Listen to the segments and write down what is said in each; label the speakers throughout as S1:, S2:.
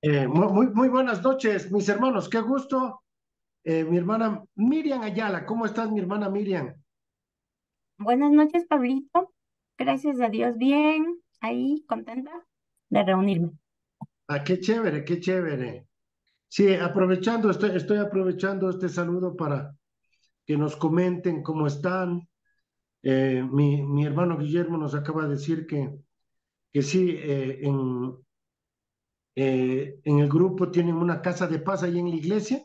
S1: Muy buenas noches, mis hermanos, qué gusto. Mi hermana Miriam Ayala, ¿cómo estás, mi hermana Miriam?
S2: Buenas noches, Pablito. Gracias a Dios, bien. Ahí, contenta de reunirme.
S1: Ah, qué chévere, qué chévere. Sí, aprovechando, estoy aprovechando este saludo para que nos comenten cómo están. Mi hermano Guillermo nos acaba de decir que sí, en el grupo tienen una casa de paz ahí en la iglesia,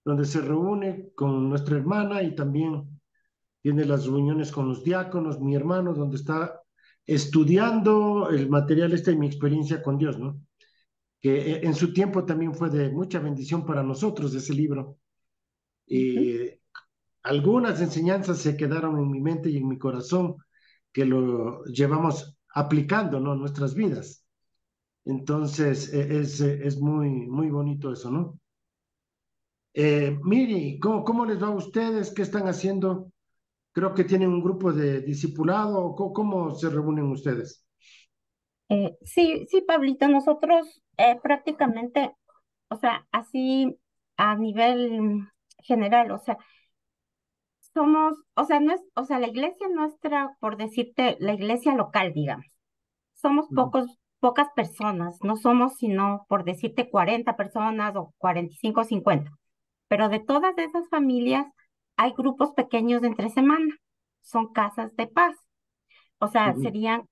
S1: donde se reúne con nuestra hermana y también tiene las reuniones con los diáconos, mi hermano, donde está estudiando el material este de mi experiencia con Dios, ¿no? Que en su tiempo también fue de mucha bendición para nosotros ese libro.
S2: Ujú.
S1: Y algunas enseñanzas se quedaron en mi mente y en mi corazón que lo llevamos aplicando, ¿no? En nuestras vidas. Entonces, es muy bonito eso, ¿no? Miri, ¿cómo les va a ustedes? ¿Qué están haciendo? Creo que tienen un grupo de discipulado. ¿Cómo se reúnen ustedes?
S2: Sí, sí, Pablito, nosotros prácticamente, o sea, así a nivel general, o sea, somos, o sea, no es, o sea, la iglesia nuestra, por decirte, la iglesia local, digamos, somos
S1: Ujú,
S2: pocas personas, no somos sino, por decirte, 40 personas o 45 o 50. Pero de todas esas familias hay grupos pequeños de entre semana, son casas de paz, o sea,
S1: ujú,
S2: serían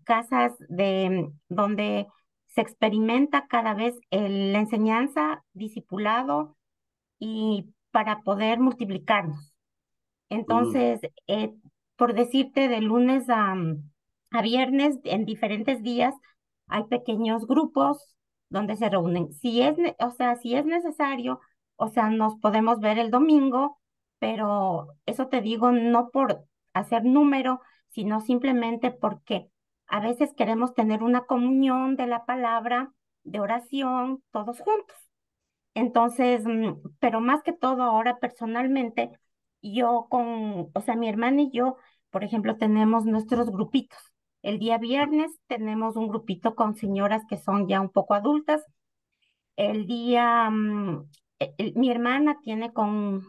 S2: casas de donde se experimenta cada vez la enseñanza, discipulado y para poder multiplicarnos.
S1: ujú.
S2: Entonces, por decirte, de lunes a viernes, en diferentes días, hay pequeños grupos donde se reúnen. Si es, o sea, si es necesario, o sea, nos podemos ver el domingo, pero eso te digo no por hacer número, sino simplemente porque a veces queremos tener una comunión de la palabra, de oración, todos juntos. Entonces, pero más que todo ahora personalmente, yo con, o sea, mi hermana y yo, por ejemplo, tenemos nuestros grupitos. El día viernes tenemos un grupito con señoras que son ya un poco adultas. El día, mi hermana tiene con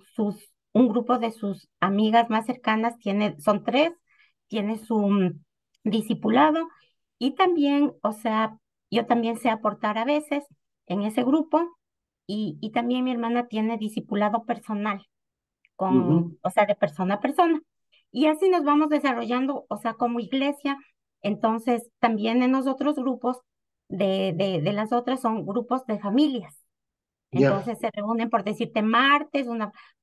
S2: un grupo de sus amigas más cercanas, son tres, tiene su discipulado y también, o sea, yo también sé aportar a veces en ese grupo y también mi hermana tiene discipulado personal
S1: Ujú.
S2: o sea, de persona a persona. Y así nos vamos desarrollando, o sea, como iglesia. Entonces, también en los otros grupos de las otras son grupos de familias.
S1: Ya.
S2: Entonces se reúnen, por decirte, martes,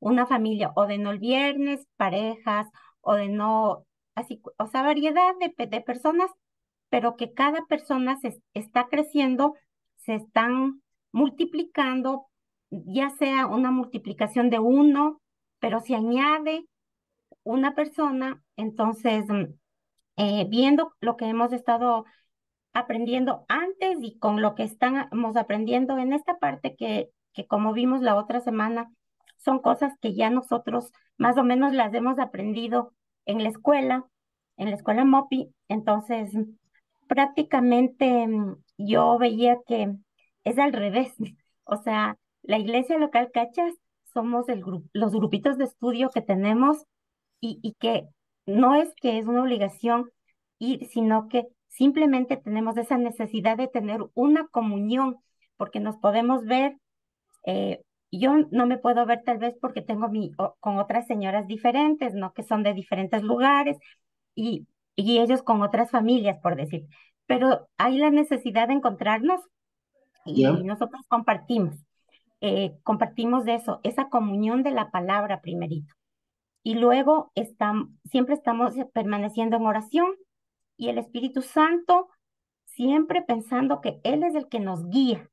S2: una familia, o de no el viernes, parejas, o de no, así, o sea, variedad de personas, pero que cada persona se está creciendo, se están multiplicando, ya sea una multiplicación de uno, pero si añade una persona, entonces, viendo lo que hemos estado aprendiendo antes y con lo que estamos aprendiendo en esta parte que como vimos la otra semana, son cosas que ya nosotros más o menos las hemos aprendido en en la escuela MOPI. Entonces, prácticamente yo veía que es al revés. O sea, la iglesia local, ¿cachas? Somos los grupitos de estudio que tenemos y que no es que es una obligación ir, sino que simplemente tenemos esa necesidad de tener una comunión, porque nos podemos ver. Yo no me puedo ver tal vez porque tengo con otras señoras diferentes, ¿no? Que son de diferentes lugares y, y ellos con otras familias, por decir. Pero hay la necesidad de encontrarnos y
S1: Ya.
S2: nosotros compartimos de eso, esa comunión de la palabra primerito. Y luego siempre estamos permaneciendo en oración y el Espíritu Santo siempre pensando que Él es el que nos guía.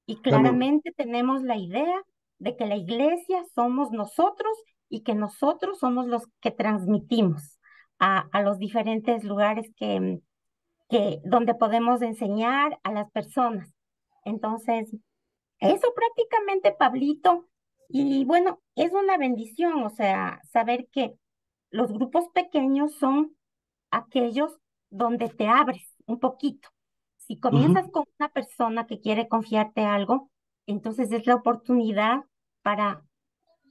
S2: Y
S1: Amén.
S2: claramente tenemos la idea de que la iglesia somos nosotros y que nosotros somos los que transmitimos a los diferentes lugares donde podemos enseñar a las personas. Entonces, eso prácticamente, Pablito. Y bueno, es una bendición, o sea, saber que los grupos pequeños son aquellos donde te abres un poquito. Si comienzas
S1: Ujú.
S2: con una persona que quiere confiarte algo, entonces es la oportunidad para,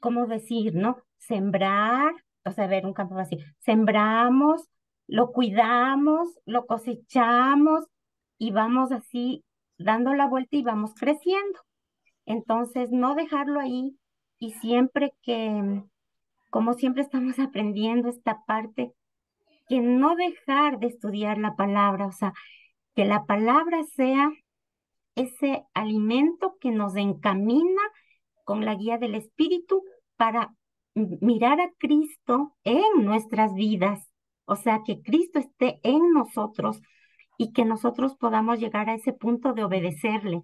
S2: ¿cómo decir, no? Sembrar, o sea, ver un campo vacío. Sembramos, lo cuidamos, lo cosechamos y vamos así dando la vuelta y vamos creciendo. Entonces, no dejarlo ahí y siempre que, como siempre estamos aprendiendo esta parte, que no dejar de estudiar la palabra, o sea, que la palabra sea ese alimento que nos encamina con la guía del Espíritu para mirar a Cristo en nuestras vidas, o sea, que Cristo esté en nosotros y que nosotros podamos llegar a ese punto de obedecerle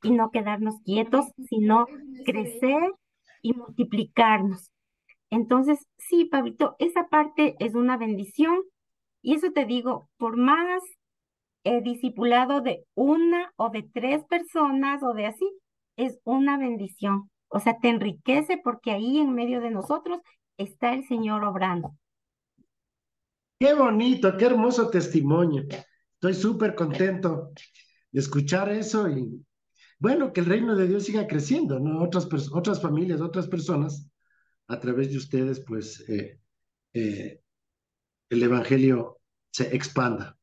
S2: y no quedarnos quietos, sino crecer y multiplicarnos. Entonces, sí, Pablito, esa parte es una bendición y eso te digo, por más discipulado de una o de tres personas o de así, es una bendición. O sea, te enriquece porque ahí en medio de nosotros está el Señor obrando.
S1: Qué bonito, qué hermoso testimonio. Estoy súper contento de escuchar eso y bueno, que el reino de Dios siga creciendo, ¿no? Otras familias, otras personas, a través de ustedes, pues eh, el evangelio se expanda.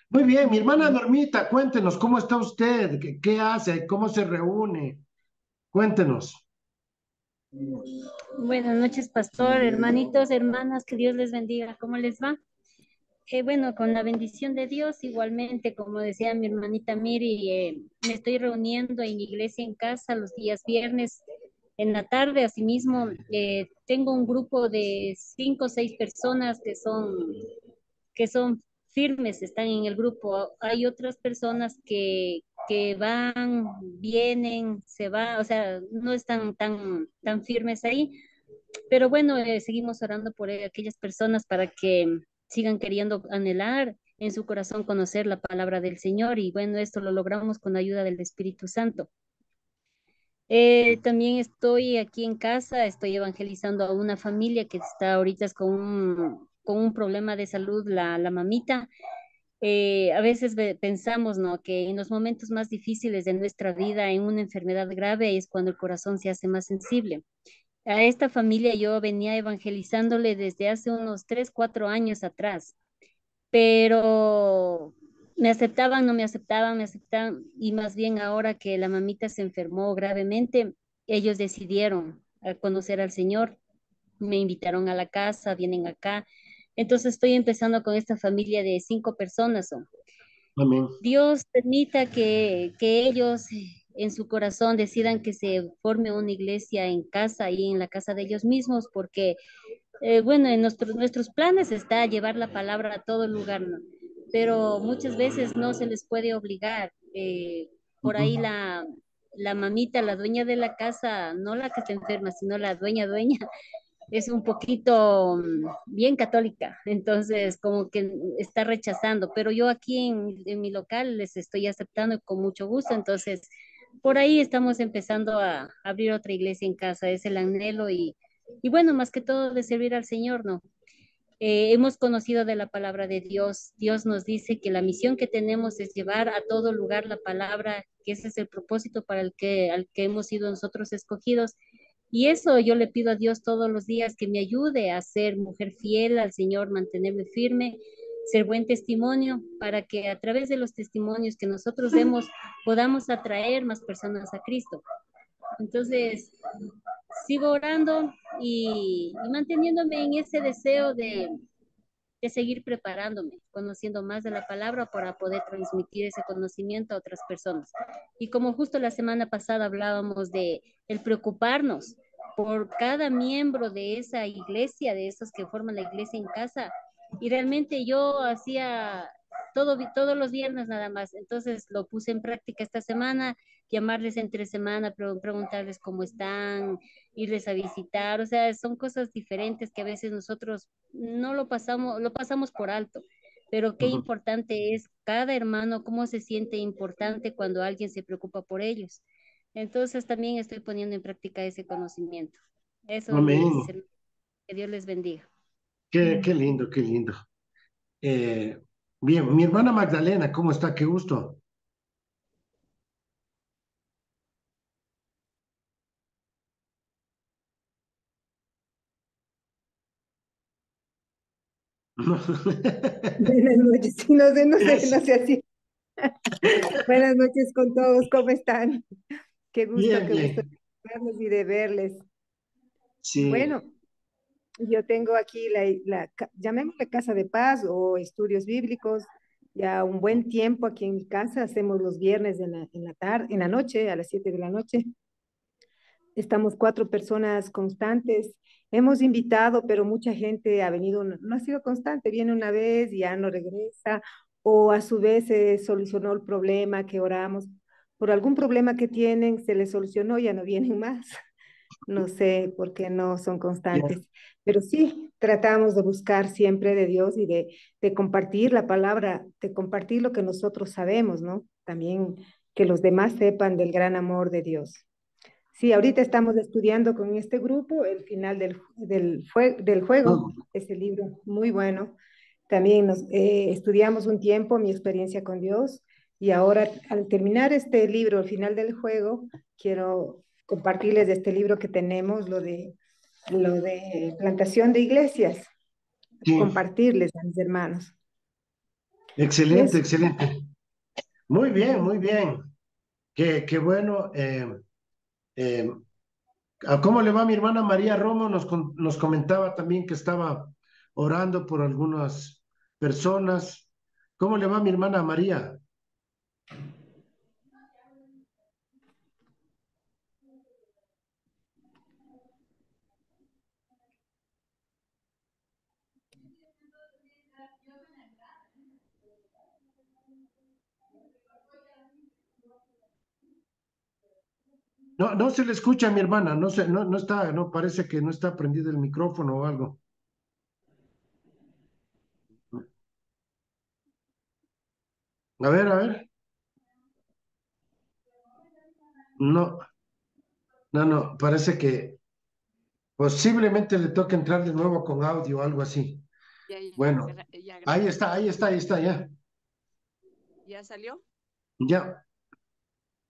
S1: Muy bien, mi hermana Normita, cuéntenos, ¿cómo está usted? ¿Qué hace? ¿Cómo se reúne? Cuéntenos.
S3: Buenas noches, pastor, hermanitos, hermanas, que Dios les bendiga. ¿Cómo les va? Bueno, con la bendición de Dios, igualmente, como decía mi hermanita Miri, me estoy reuniendo en iglesia en casa los días viernes en la tarde. Asimismo, tengo un grupo de 5 o 6 personas que son firmes, están en el grupo. Hay otras personas que van, vienen, se van, o sea, no están tan firmes ahí. Pero bueno, seguimos orando por aquellas personas para que sigan queriendo anhelar en su corazón conocer la palabra del Señor. Y bueno, esto lo logramos con la ayuda del Espíritu Santo. También estoy aquí en casa, estoy evangelizando a una familia que está ahorita con un problema de salud, la mamita. A veces pensamos, ¿no? Que en los momentos más difíciles de nuestra vida, en una enfermedad grave, es cuando el corazón se hace más sensible. A esta familia yo venía evangelizándole desde hace unos 3, 4 años atrás, pero me aceptaban, no me aceptaban, me aceptaban, y más bien ahora que la mamita se enfermó gravemente, ellos decidieron conocer al Señor, me invitaron a la casa, vienen acá. Entonces estoy empezando con esta familia de 5 personas.
S1: Amén.
S3: Dios permita que ellos en su corazón decidan que se forme una iglesia en casa y en la casa de ellos mismos, porque, bueno, en nuestros planes está llevar la palabra a todo lugar, ¿no? Pero muchas veces no se les puede obligar. Por ahí
S1: Ujú.
S3: la mamita, la dueña de la casa, no la que está enferma, sino la dueña, es un poquito bien católica, entonces como que está rechazando, pero yo aquí en mi local les estoy aceptando con mucho gusto, entonces por ahí estamos empezando a abrir otra iglesia en casa, es el anhelo y bueno, más que todo de servir al Señor, ¿no? Hemos conocido de la palabra de Dios. Dios nos dice que la misión que tenemos es llevar a todo lugar la palabra, que ese es el propósito para al que hemos sido nosotros escogidos. Y eso yo le pido a Dios todos los días que me ayude a ser mujer fiel al Señor, mantenerme firme, ser buen testimonio, para que a través de los testimonios que nosotros demos podamos atraer más personas a Cristo. Entonces, sigo orando y manteniéndome en ese deseo de seguir preparándome, conociendo más de la palabra para poder transmitir ese conocimiento a otras personas. Y como justo la semana pasada hablábamos de el preocuparnos por cada miembro de esa iglesia, de esos que forman la iglesia en casa, y realmente yo hacía todos los viernes nada más, entonces lo puse en práctica esta semana, llamarles entre semana, preguntarles cómo están, irles a visitar, o sea, son cosas diferentes que a veces nosotros no lo pasamos por alto, pero qué
S1: Ujú.
S3: importante es cada hermano, cómo se siente importante cuando alguien se preocupa por ellos. Entonces también estoy poniendo en práctica ese conocimiento. Eso, mis
S1: Amén.
S3: hermanos, que Dios les bendiga.
S1: Qué lindo, qué lindo. Eh, bien, mi hermana Magdalena, ¿cómo está? Qué gusto. No.
S4: Buenas noches. Sí, no sé, no sé, no
S1: Es-
S4: sé así. Buenas noches con todos, ¿cómo están?
S1: Bien,
S4: Qué gusto
S1: bien.
S4: de verlos y de verles.
S1: Sí,
S4: Bueno, yo tengo aquí llamémosle Casa de Paz o Estudios Bíblicos, ya un buen tiempo aquí en mi casa, hacemos los viernes en la tarde, en la noche, a las 7 de la noche. Estamos 4 personas constantes. Hemos invitado, pero mucha gente ha venido, no ha sido constante, viene una vez y ya no regresa, o a su vez se solucionó el problema que oramos. Por algún problema que tienen, se les solucionó, ya no vienen más. No sé por qué no son
S1: ya,
S4: constantes, pero sí tratamos de buscar siempre de Dios y de compartir la palabra, de compartir lo que nosotros sabemos, ¿no? También que los demás sepan del gran amor de Dios. Sí, ahorita estamos estudiando con este grupo el final del juego,
S1: no,
S4: ese libro muy bueno. También estudiamos un tiempo mi experiencia con Dios y ahora al terminar este libro, el final del juego, quiero compartirles de este libro que tenemos, lo de plantación de iglesias,
S1: sí.
S4: compartirles a mis hermanos.
S1: Excelente,
S4: Eso.
S1: excelente. Muy bien, muy bien. Qué bueno. Eh, ¿Cómo le va mi hermana María Romo? Nos comentaba también que estaba orando por algunas personas. ¿Cómo le va mi hermana María? No, no se le escucha a mi hermana, no está, no, parece que no está prendido el micrófono o algo. A ver. No, no, parece que posiblemente le toque entrar de nuevo con audio o algo así.
S5: Ya,
S1: Bueno,
S5: ya,
S1: ahí está,
S5: gracias.
S1: ya,
S5: ¿Ya salió?
S1: ya,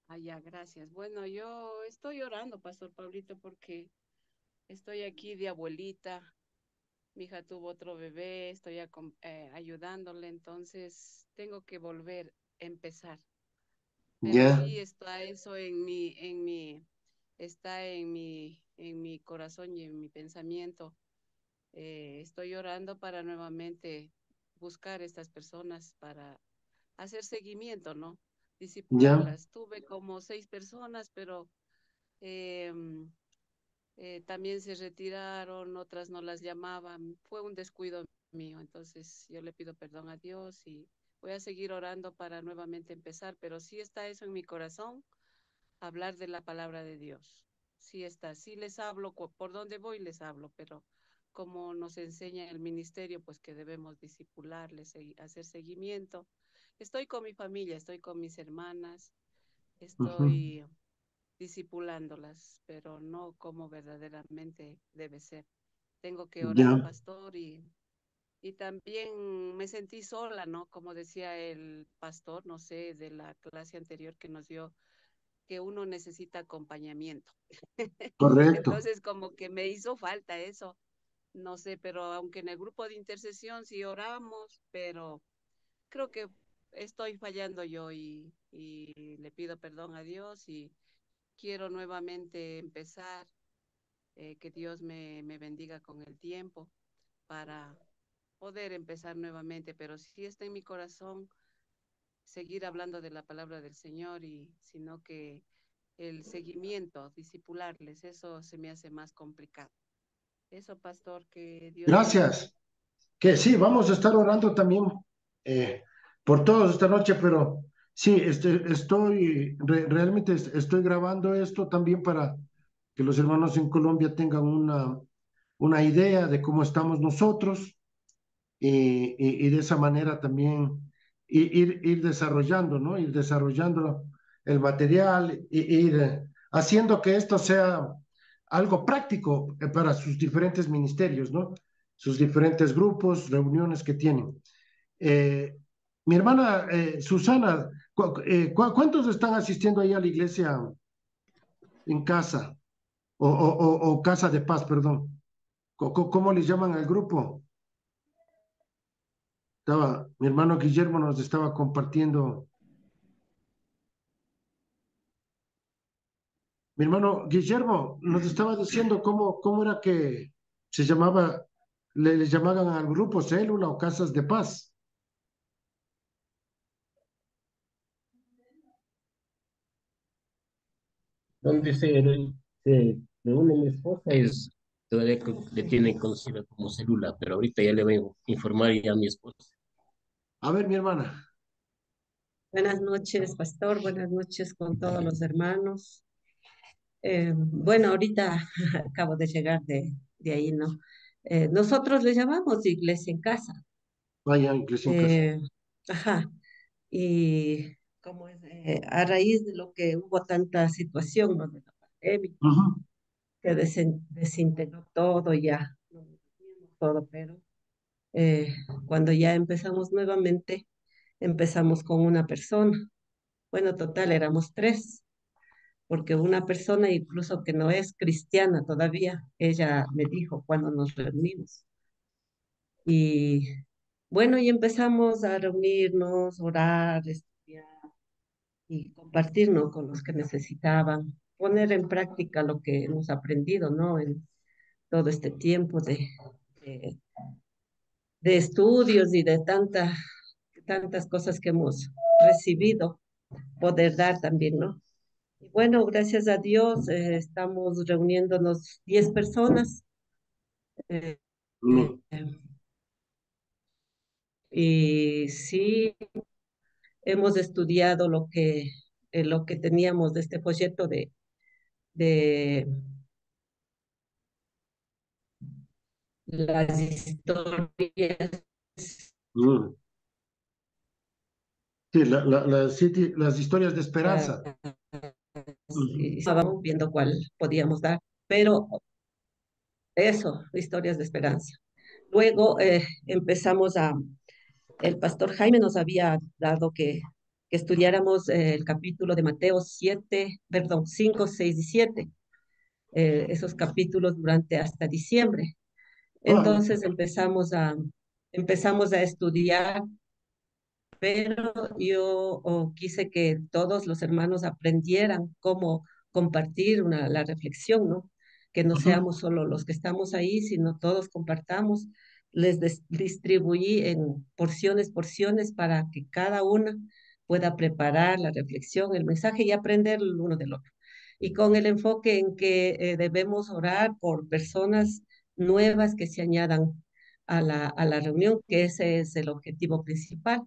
S5: Ah, ya, gracias. Bueno, yo estoy orando, Pastor Pablito, porque estoy aquí de abuelita. Mi hija tuvo otro bebé, estoy ayudándole, entonces tengo que volver a empezar. Pero
S1: ya,
S5: sí está eso está en mi corazón y en mi pensamiento. Estoy orando para nuevamente buscar estas personas para hacer seguimiento, ¿no?
S1: ya,
S5: Disipularlas. Tuve como 6 personas, pero eh, también se retiraron, otras no las llamaban. Fue un descuido mío, entonces yo le pido perdón a Dios y voy a seguir orando para nuevamente empezar, pero sí está eso en mi corazón, hablar de la palabra de Dios. Sí está, sí les hablo, por donde voy les hablo, pero como nos enseña el ministerio, pues que debemos disipularles, hacer seguimiento. Estoy con mi familia, estoy con mis hermanas,
S1: ujú,
S5: estoy discipulándolas, pero no como verdaderamente debe ser. Tengo que orar,
S1: ya,
S5: pastor, y también me sentí sola, ¿no? Como decía el pastor, no sé, de la clase anterior que nos dio, que uno necesita acompañamiento.
S1: correcto,
S5: Entonces, como que me hizo falta eso, no sé, pero aunque en el grupo de intercesión sí oramos, pero creo que estoy fallando yo y le pido perdón a Dios y quiero nuevamente empezar, que Dios me bendiga con el tiempo para poder empezar nuevamente, pero sí está en mi corazón seguir hablando de la palabra del Señor y sino que el seguimiento, discipularles, eso se me hace más complicado. Eso, pastor, que Dios le bendiga.
S1: gracias. Que sí, vamos a estar orando también eh, por todos esta noche, pero sí, realmente estoy grabando esto también para que los hermanos en Colombia tengan una idea de cómo estamos nosotros y de esa manera también ir desarrollando, ¿no? Ir desarrollando el material, ir haciendo que esto sea algo práctico para sus diferentes ministerios, ¿no? Sus diferentes grupos, reuniones que tienen. Eh, Mi hermana Susana, ¿cuántos están asistiendo ahí a la iglesia en casa o casa de paz, perdón? ¿Cómo les llaman al grupo? mi hermano Guillermo nos estaba compartiendo, mi hermano Guillermo nos estaba diciendo cómo era que se llamaba, le llamaban al grupo célula o casas de paz.
S6: Donde se reúne mi esposa es, todavía le tienen conocida como célula, pero ahorita ya le voy a informar ya a mi esposa.
S1: A ver, mi hermana.
S7: Buenas noches, pastor. Buenas noches con todos los hermanos. Bueno, ahorita acabo de llegar de ahí, ¿no? Nosotros le llamamos iglesia en casa.
S1: Vaya, iglesia en casa.
S7: Eh, ajá. Y como es, a raíz de lo que hubo tanta situación, ¿no? De la pandemia,
S1: Ujú.
S7: que desintegró todo ya, no teníamos todo, pero cuando ya empezamos nuevamente, empezamos con una persona. Bueno, total, éramos tres, porque una persona incluso que no es cristiana todavía, ella me dijo cuando nos reunimos. Y bueno, y empezamos a reunirnos, orar, estudiar y compartirnos con los que necesitaban, poner en práctica lo que hemos aprendido, ¿no? En todo este tiempo de, de estudios y de tantas cosas que hemos recibido, poder dar también, ¿no? Y bueno, gracias a Dios, estamos reuniéndonos 10 personas, eh,
S1: Mm.
S7: y sí hemos estudiado lo que teníamos de este folleto de las historias.
S1: Mm. Sí, las historias de esperanza.
S7: Y
S1: Ujú.
S7: estábamos viendo cuál podíamos dar, pero eso, historias de esperanza. Luego el pastor Jaime nos había dado que estudiáramos el capítulo de Mateo 7, perdón, 5, 6 y 7, esos capítulos durante hasta diciembre.
S1: Ah,
S7: Entonces empezamos a estudiar, pero yo quise que todos los hermanos aprendieran cómo compartir la reflexión, ¿no? Que no
S1: ujú.
S7: seamos solo los que estamos ahí, sino todos compartamos. Distribuí en porciones para que cada una pueda preparar la reflexión, el mensaje y aprender el uno del otro. Y con el enfoque en que debemos orar por personas nuevas que se añadan a la reunión, que ese es el objetivo principal.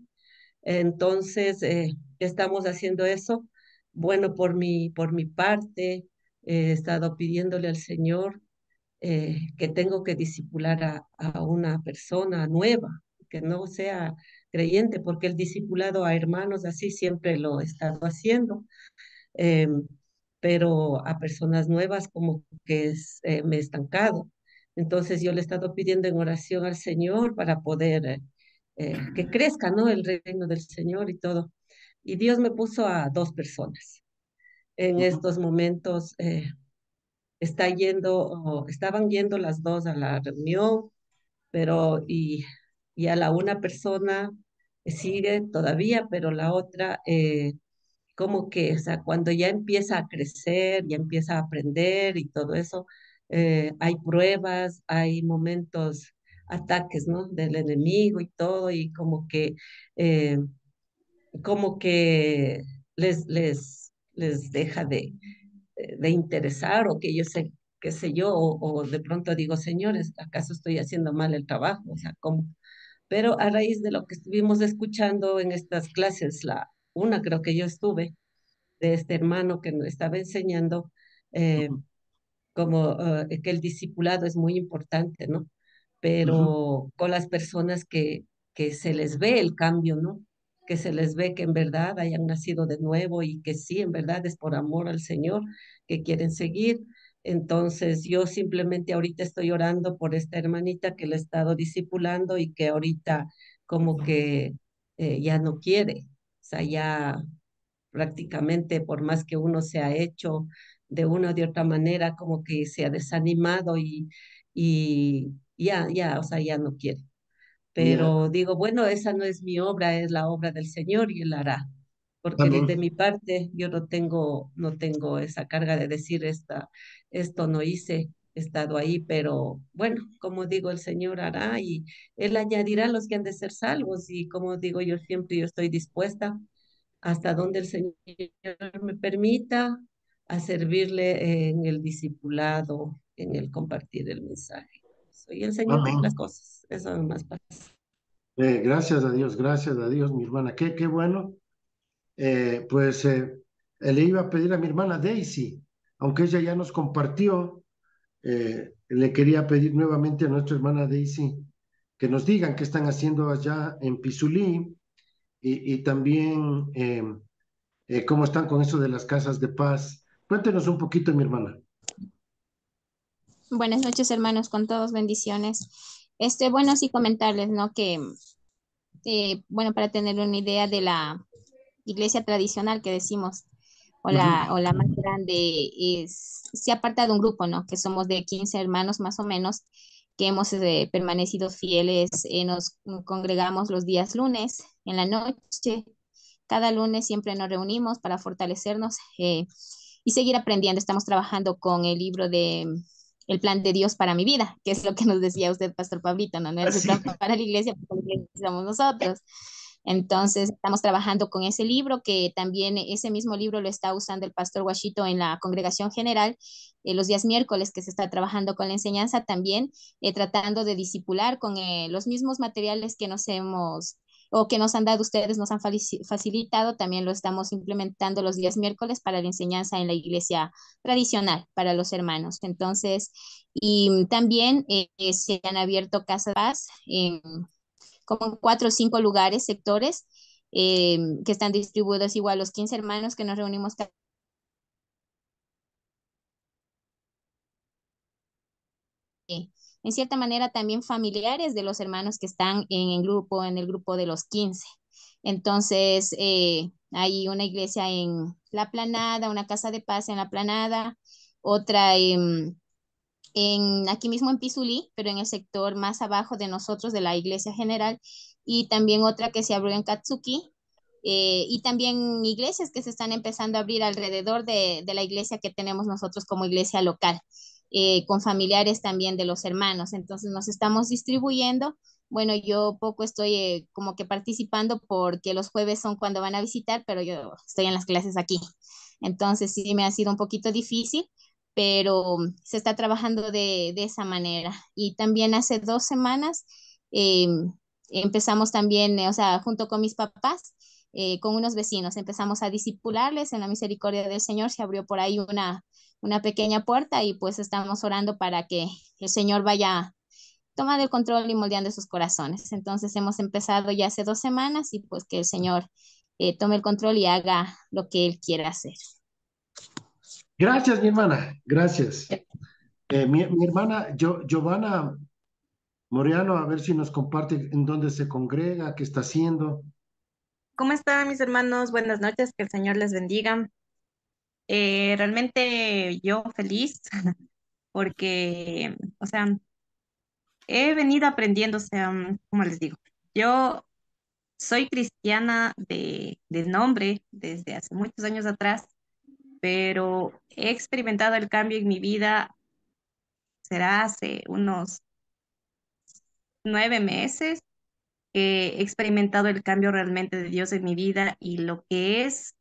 S7: Entonces, estamos haciendo eso. Bueno, por mi parte, he estado pidiéndole al Señor que tengo que discipular a una persona nueva, que no sea creyente, porque el discipulado a hermanos así siempre lo he estado haciendo, eh, pero a personas nuevas como que me he estancado. Entonces yo le he estado pidiendo en oración al Señor para poder que crezca, ¿no? El reino del Señor y todo. Y Dios me puso a dos personas. En
S1: Ujú.
S7: estos momentos estaban yendo las dos a la reunión, pero y a la una persona sigue todavía, pero la otra como que, o sea, cuando ya empieza a crecer, ya empieza a aprender y todo eso, hay pruebas, hay momentos, ataques, ¿no? Del enemigo y todo, y eh, como que les deja de interesar o que yo sé, qué sé yo, o de pronto digo, señores, ¿acaso estoy haciendo mal el trabajo? O sea, ¿cómo? Pero a raíz de lo que estuvimos escuchando en estas clases, una creo que yo estuve, de este hermano que nos estaba enseñando eh, como que el discipulado es muy importante, ¿no?
S1: Ujú.
S7: Pero con las personas que se les ve el cambio, ¿no? Que se les ve que en verdad hayan nacido de nuevo y que sí, en verdad es por amor al Señor que quieren seguir. Entonces, yo simplemente ahorita estoy orando por esta hermanita que le he estado discipulando y que ahorita como que ya no quiere, o sea, ya prácticamente por más que uno se ha hecho de una o de otra manera, como que se ha desanimado y ya, o sea, ya no quiere.
S1: Ya,
S7: pero digo, bueno, esa no es mi obra, es la obra del Señor y Él hará, porque
S1: amén.
S7: desde mi parte yo no tengo esa carga de decir esto no hice, he estado ahí, pero bueno, como digo, el Señor hará y Él añadirá los que han de ser salvos y como digo yo siempre, yo estoy dispuesta hasta donde el Señor me permita a servirle en el discipulado, en el compartir el mensaje. Soy el Señor
S1: Amén.
S7: pone las cosas, eso es más fácil.
S1: Gracias a Dios, mi hermana. Qué bueno. Pues le iba a pedir a mi hermana Daisy, aunque ella ya nos compartió, le quería pedir nuevamente a nuestra hermana Daisy que nos digan qué están haciendo allá en Pizulí y también cómo están con eso de las casas de paz. Cuéntenos un poquito, mi hermana.
S8: Buenas noches, hermanos, con todos, bendiciones. Bueno, sí comentarles, ¿no? Que, bueno, para tener una idea de la iglesia tradicional que decimos,
S1: Ujú.
S8: o la más grande, se aparta de un grupo, ¿no? Que somos de 15 hermanos más o menos, que hemos permanecido fieles, nos congregamos los días lunes en la noche. Cada lunes siempre nos reunimos para fortalecernos y seguir aprendiendo. Estamos trabajando con el libro de El plan de Dios para mi vida, que es lo que nos decía usted, Pastor Pablito, ¿no? No es el
S1: Así.
S8: plan para la iglesia, porque la iglesia somos nosotros. Entonces, estamos trabajando con ese libro, que también ese mismo libro lo está usando el pastor Guachito en la congregación general, los días miércoles que se está trabajando con la enseñanza también, tratando de discipular con los mismos materiales que nos hemos o que nos han dado ustedes, nos han facilitado, también lo estamos implementando los días miércoles para la enseñanza en la iglesia tradicional para los hermanos. Entonces, y también se han abierto casas de paz en como en 4 o 5 lugares, sectores, que están distribuidos igual los 15 hermanos que nos reunimos en cierta manera también familiares de los hermanos que están en el grupo de los 15. Entonces, hay una iglesia en La Planada, una casa de paz en La Planada, otra aquí mismo en Pizulí, pero en el sector más abajo de nosotros de la iglesia general, y también otra que se abrió en Katsuki, y también iglesias que se están empezando a abrir alrededor de la iglesia que tenemos nosotros como iglesia local, con familiares también de los hermanos. Entonces nos estamos distribuyendo. Bueno, yo poco estoy como que participando porque los jueves son cuando van a visitar, pero yo estoy en las clases aquí. Entonces sí me ha sido un poquito difícil, pero se está trabajando de esa manera. Y también hace 2 semanas eh, empezamos también, o sea, junto con mis papás, con unos vecinos, empezamos a disipularles en la misericordia del Señor. Se abrió por ahí una pequeña puerta y pues estamos orando para que el Señor vaya tomando el control y moldeando sus corazones. Entonces hemos empezado ya hace 2 semanas y pues que el Señor tome el control y haga lo que Él quiera hacer.
S1: Gracias, mi hermana. Gracias. Mi hermana Giovanna Moreano, a ver si nos comparte en dónde se congrega, qué está haciendo.
S9: ¿Cómo están mis hermanos? Buenas noches, que el Señor les bendiga. Realmente yo feliz porque, o sea, he venido aprendiendo, o sea, ¿cómo les digo? Yo soy cristiana de nombre desde hace muchos años atrás, pero he experimentado el cambio en mi vida, será hace unos 9 meses, que he experimentado el cambio realmente de Dios en mi vida y lo que es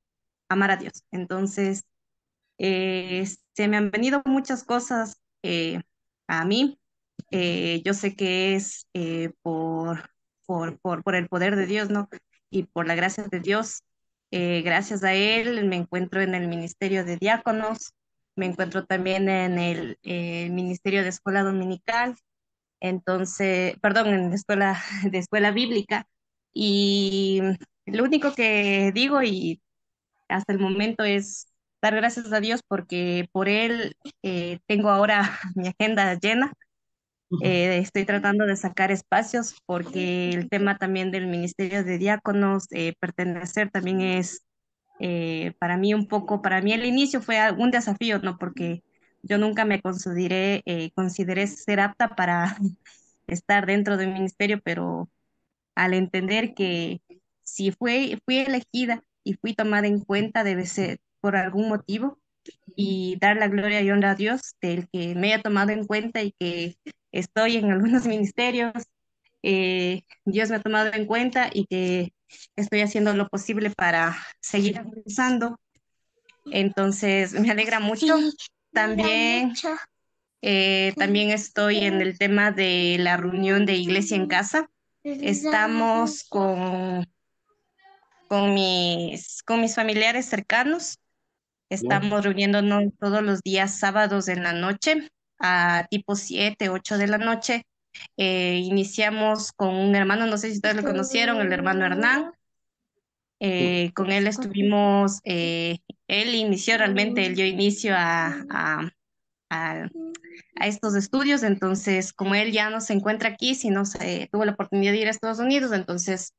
S9: amar a Dios. Entonces, se me han venido muchas cosas a mí. Yo sé que es por el poder de Dios, ¿no? Y por la gracia de Dios. Gracias a Él me encuentro en el ministerio de diáconos, me encuentro también en el ministerio de escuela dominical, entonces, perdón, en la escuela de escuela bíblica. Y lo único que digo y hasta el momento es dar gracias a Dios porque por Él tengo ahora mi agenda llena. Estoy tratando de sacar espacios porque el tema también del ministerio de diáconos, pertenecer también es para mí un poco, para mí el inicio fue un desafío, ¿no? Porque yo nunca me consideré ser apta para estar dentro del ministerio, pero al entender que si fui elegida y fui tomada en cuenta, debe ser por algún motivo y dar la gloria y honra a Dios del que me haya tomado en cuenta y que estoy en algunos ministerios. Dios me ha tomado en cuenta y que estoy haciendo lo posible para seguir avanzando. Entonces, me alegra mucho. También, también estoy en el tema de la reunión de Iglesia en Casa. Estamos con mis familiares cercanos. Estamos reuniéndonos todos los días sábados en la noche, a tipo 7, 8 de la noche. Iniciamos con un hermano, no sé si ustedes lo conocieron, el hermano Hernán. Con él estuvimos, él inició realmente, él dio inicio a estos estudios, entonces como él ya no se encuentra aquí, sino tuvo la oportunidad de ir a Estados Unidos, entonces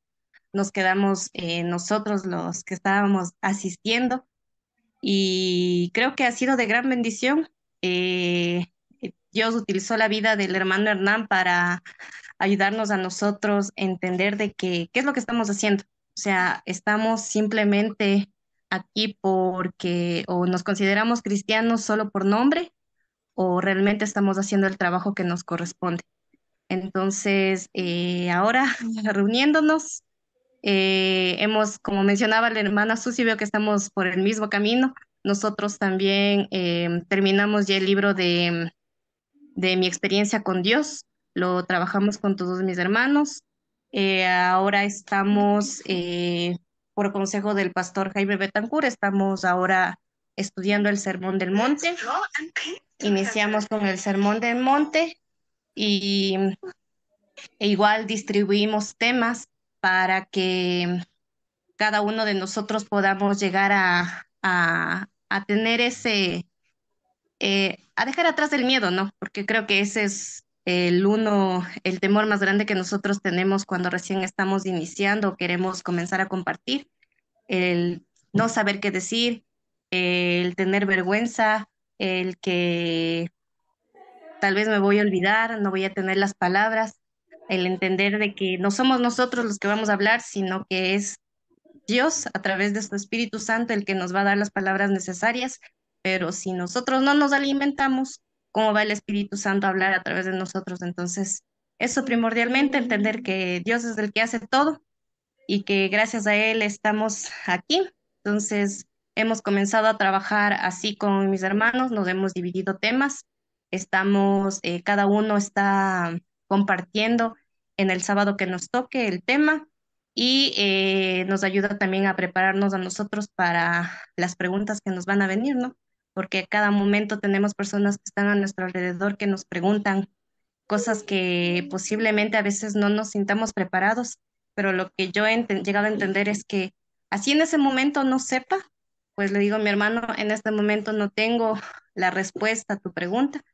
S9: nos quedamos nosotros los que estábamos asistiendo y creo que ha sido de gran bendición. Dios utilizó la vida del hermano Hernán para ayudarnos a nosotros a entender de qué es lo que estamos haciendo. O sea, estamos simplemente aquí porque o nos consideramos cristianos solo por nombre o realmente estamos haciendo el trabajo que nos corresponde. Entonces, ahora reuniéndonos, como mencionaba la hermana Susi, veo que estamos por el mismo camino. Nosotros también terminamos ya el libro de mi experiencia con Dios, lo trabajamos con todos mis hermanos. Ahora estamos, por consejo del pastor Jaime Betancourt, estamos ahora estudiando el Sermón del Monte. Iniciamos con el Sermón del Monte y igual distribuimos temas para que cada uno de nosotros podamos llegar a tener a dejar atrás el miedo, ¿no? Porque creo que ese es el temor más grande que nosotros tenemos cuando recién estamos iniciando, queremos comenzar a compartir, el no saber qué decir, el tener vergüenza, el que tal vez me voy a olvidar, no voy a tener las palabras, el entender de que no somos nosotros los que vamos a hablar, sino que es Dios a través de su Espíritu Santo el que nos va a dar las palabras necesarias, pero si nosotros no nos alimentamos, ¿cómo va el Espíritu Santo a hablar a través de nosotros? Entonces, eso primordialmente, entender que Dios es el que hace todo y que gracias a Él estamos aquí. Entonces, hemos comenzado a trabajar así con mis hermanos, nos hemos dividido temas, cada uno está compartiendo en el sábado que nos toque el tema y nos ayuda también a prepararnos a nosotros para las preguntas que nos van a venir, ¿no? Porque a cada momento tenemos personas que están a nuestro alrededor que nos preguntan cosas que posiblemente a veces no nos sintamos preparados, pero lo que yo he llegado a entender es que así en ese momento no sepa, pues le digo a mi hermano, en este momento no tengo la respuesta a tu pregunta,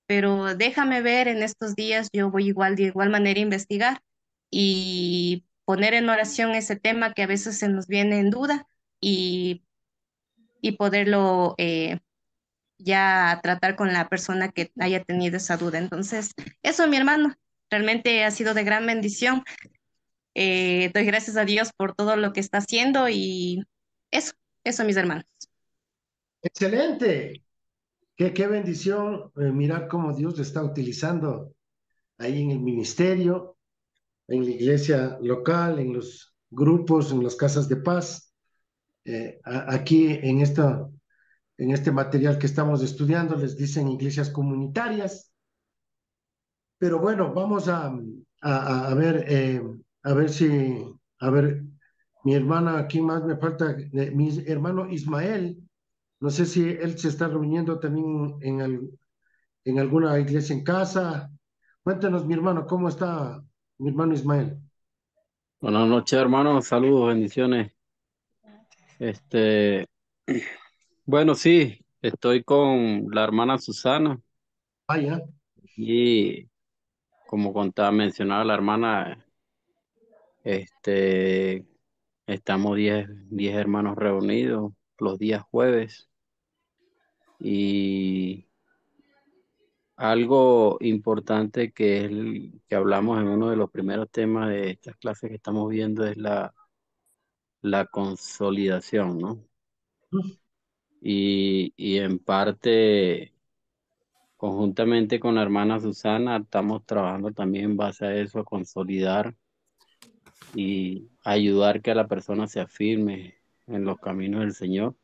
S9: pero déjame ver en estos días, yo voy igual, de igual manera a investigar y poner en oración ese tema que a veces se nos viene en duda y, y poderlo ya tratar con la persona que haya tenido esa duda. Entonces, eso, mi hermano, realmente ha sido de gran bendición. Doy gracias a Dios por todo lo que está haciendo y eso, eso, mis hermanos.
S1: Excelente. Qué bendición mirar cómo Dios lo está utilizando ahí en el ministerio, en la iglesia local, en los grupos, en las casas de paz. Aquí en este material que estamos estudiando les dicen iglesias comunitarias, pero bueno, vamos a ver a ver, mi hermana, aquí más me falta, mi hermano Ismael, no sé si él se está reuniendo también en alguna iglesia en casa. Cuéntenos, mi hermano, ¿cómo está mi hermano Ismael?
S10: Buenas noches, hermanos. Saludos, bendiciones. Este, bueno, sí, estoy con la hermana Susana
S1: Vaya,
S10: y como contaba, mencionaba la hermana, este, estamos 10 hermanos reunidos los días jueves y algo importante que es el que hablamos en uno de los primeros temas de estas clases que estamos viendo es la consolidación, ¿no? Y en parte, conjuntamente con la hermana Susana, estamos trabajando también en base a eso, a consolidar y ayudar que la persona se afirme en los caminos del Señor,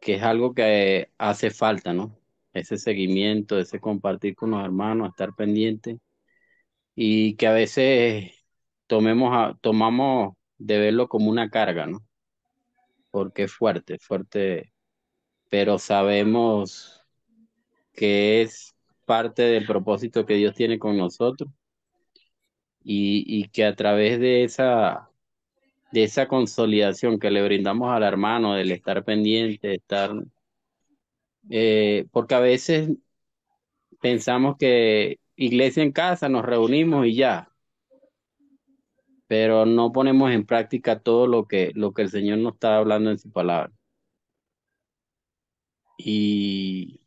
S10: que es algo que hace falta, ¿no? Ese seguimiento, ese compartir con los hermanos, estar pendiente y que a veces tomamos de verlo como una carga, ¿no? Porque es fuerte, fuerte, pero sabemos que es parte del propósito que Dios tiene con nosotros y que a través de esa consolidación que le brindamos al hermano, del estar pendiente, de estar, porque a veces pensamos que iglesia en casa, nos reunimos y ya, pero no ponemos en práctica todo lo que el Señor nos está hablando en su palabra. Y,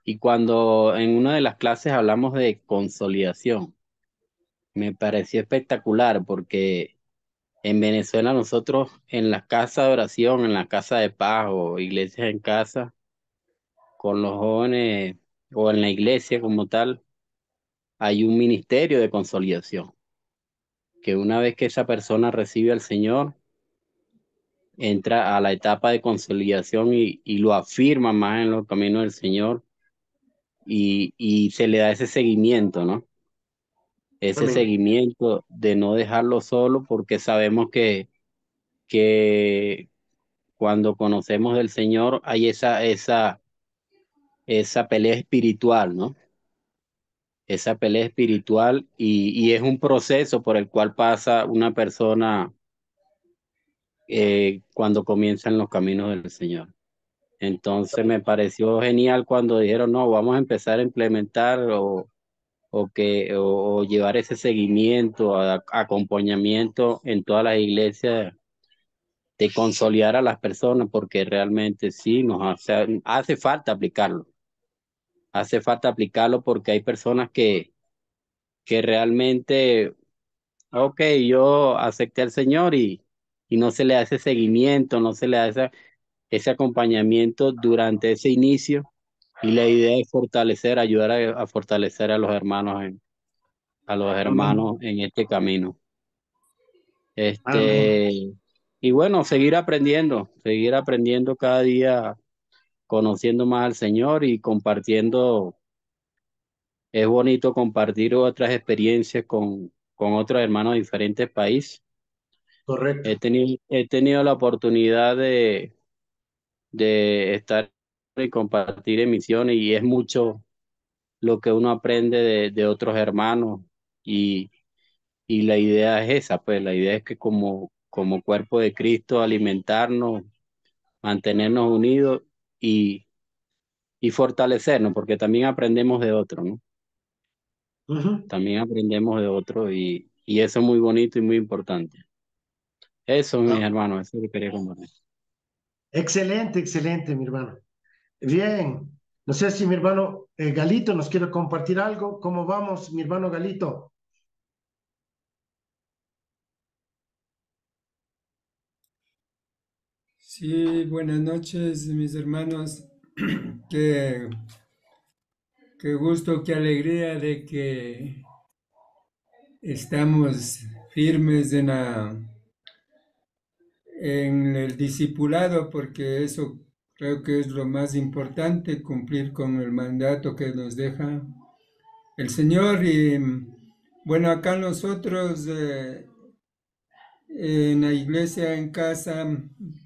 S10: y cuando en una de las clases hablamos de consolidación, me pareció espectacular porque en Venezuela nosotros en la casa de oración, en la casa de paz o iglesias en casa, con los jóvenes o en la iglesia como tal, hay un ministerio de consolidación, que una vez que esa persona recibe al Señor, entra a la etapa de consolidación y lo afirma más en los caminos del Señor y se le da ese seguimiento, ¿no? Ese
S1: Amén.
S10: seguimiento de no dejarlo solo porque sabemos que cuando conocemos del Señor hay esa pelea espiritual, ¿no? Esa pelea espiritual y es un proceso por el cual pasa una persona cuando comienza en los caminos del Señor. Entonces me pareció genial cuando dijeron, no, vamos a empezar a implementar o llevar ese seguimiento, acompañamiento en todas las iglesias, de consolidar a las personas, porque realmente sí, hace falta aplicarlo. Hace falta aplicarlo porque hay personas que realmente, ok, yo acepté al Señor y no se le hace seguimiento, no se le hace ese acompañamiento durante ese inicio. Y la idea es fortalecer, ayudar a fortalecer a los hermanos
S1: Amén.
S10: en este camino.
S1: Amén.
S10: Y bueno, seguir aprendiendo cada día, conociendo más al Señor y compartiendo. Es bonito compartir otras experiencias con otros hermanos de diferentes países.
S1: Correcto.
S10: He tenido la oportunidad de estar y compartir en misiones y es mucho lo que uno aprende de otros hermanos y, y la idea es esa, pues la idea es que como cuerpo de Cristo alimentarnos, mantenernos unidos y, y fortalecernos, porque también aprendemos de otros, ¿no?
S1: Ujú.
S10: También aprendemos de otros y eso es muy bonito y muy importante. Eso, mis
S1: Ah,
S10: hermanos, eso que quería compartir.
S1: excelente, excelente, mi hermano. Bien. No sé si mi hermano Galito nos quiere compartir algo. ¿Cómo vamos, mi hermano Galito?
S11: Sí, buenas noches, mis hermanos. Qué, qué gusto, qué alegría de que estamos firmes en el discipulado, porque eso creo que es lo más importante, cumplir con el mandato que nos deja el Señor. Y bueno, acá nosotros en la iglesia en casa,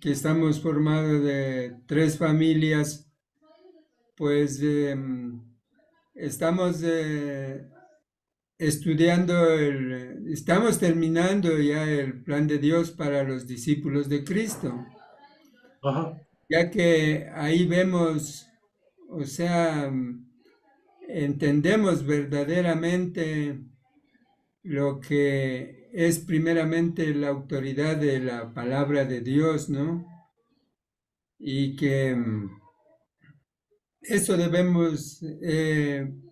S11: que estamos formados de 3 familias, pues estamos estamos terminando ya el plan de Dios para los discípulos de Cristo,
S1: Ajá.
S11: ya que ahí vemos, o sea, entendemos verdaderamente lo que es primeramente la autoridad de la palabra de Dios, ¿no? Y que eso debemos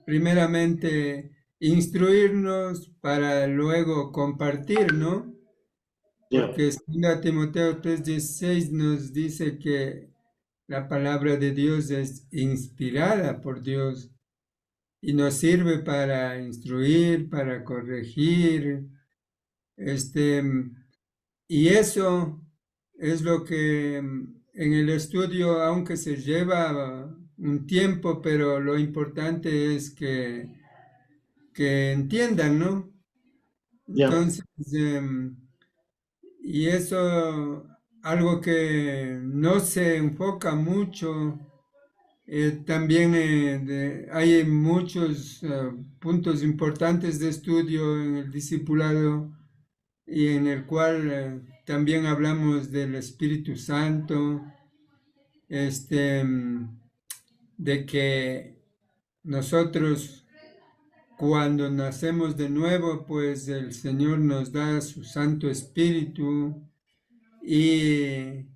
S11: primeramente instruirnos para luego compartir, ¿no?
S1: Ya.
S11: Porque 2 Timoteo 3:16 nos dice que la palabra de Dios es inspirada por Dios y nos sirve para instruir, para corregir, y eso es lo que en el estudio, aunque se lleva un tiempo, pero lo importante es que entiendan, ¿no?
S1: Ya.
S11: Entonces, y eso, algo que no se enfoca mucho, también hay muchos puntos importantes de estudio en el discipulado y en el cual también hablamos del Espíritu Santo, de que nosotros cuando nacemos de nuevo, pues el Señor nos da su Santo Espíritu y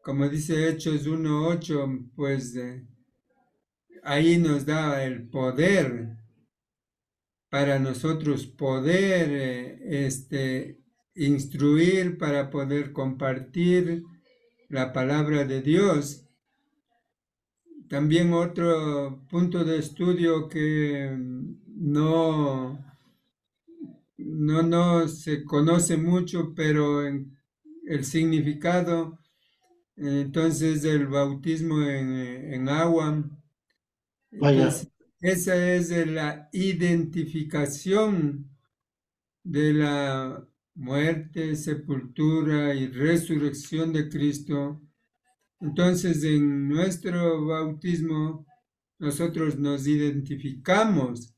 S11: como dice Hechos 1:8, pues ahí nos da el poder para nosotros poder instruir, para poder compartir la palabra de Dios. También otro punto de estudio que no se conoce mucho, pero el significado, entonces el bautismo en agua.
S1: Vaya.
S11: Entonces, esa es la identificación de la muerte, sepultura y resurrección de Cristo. Entonces, en nuestro bautismo, nosotros nos identificamos.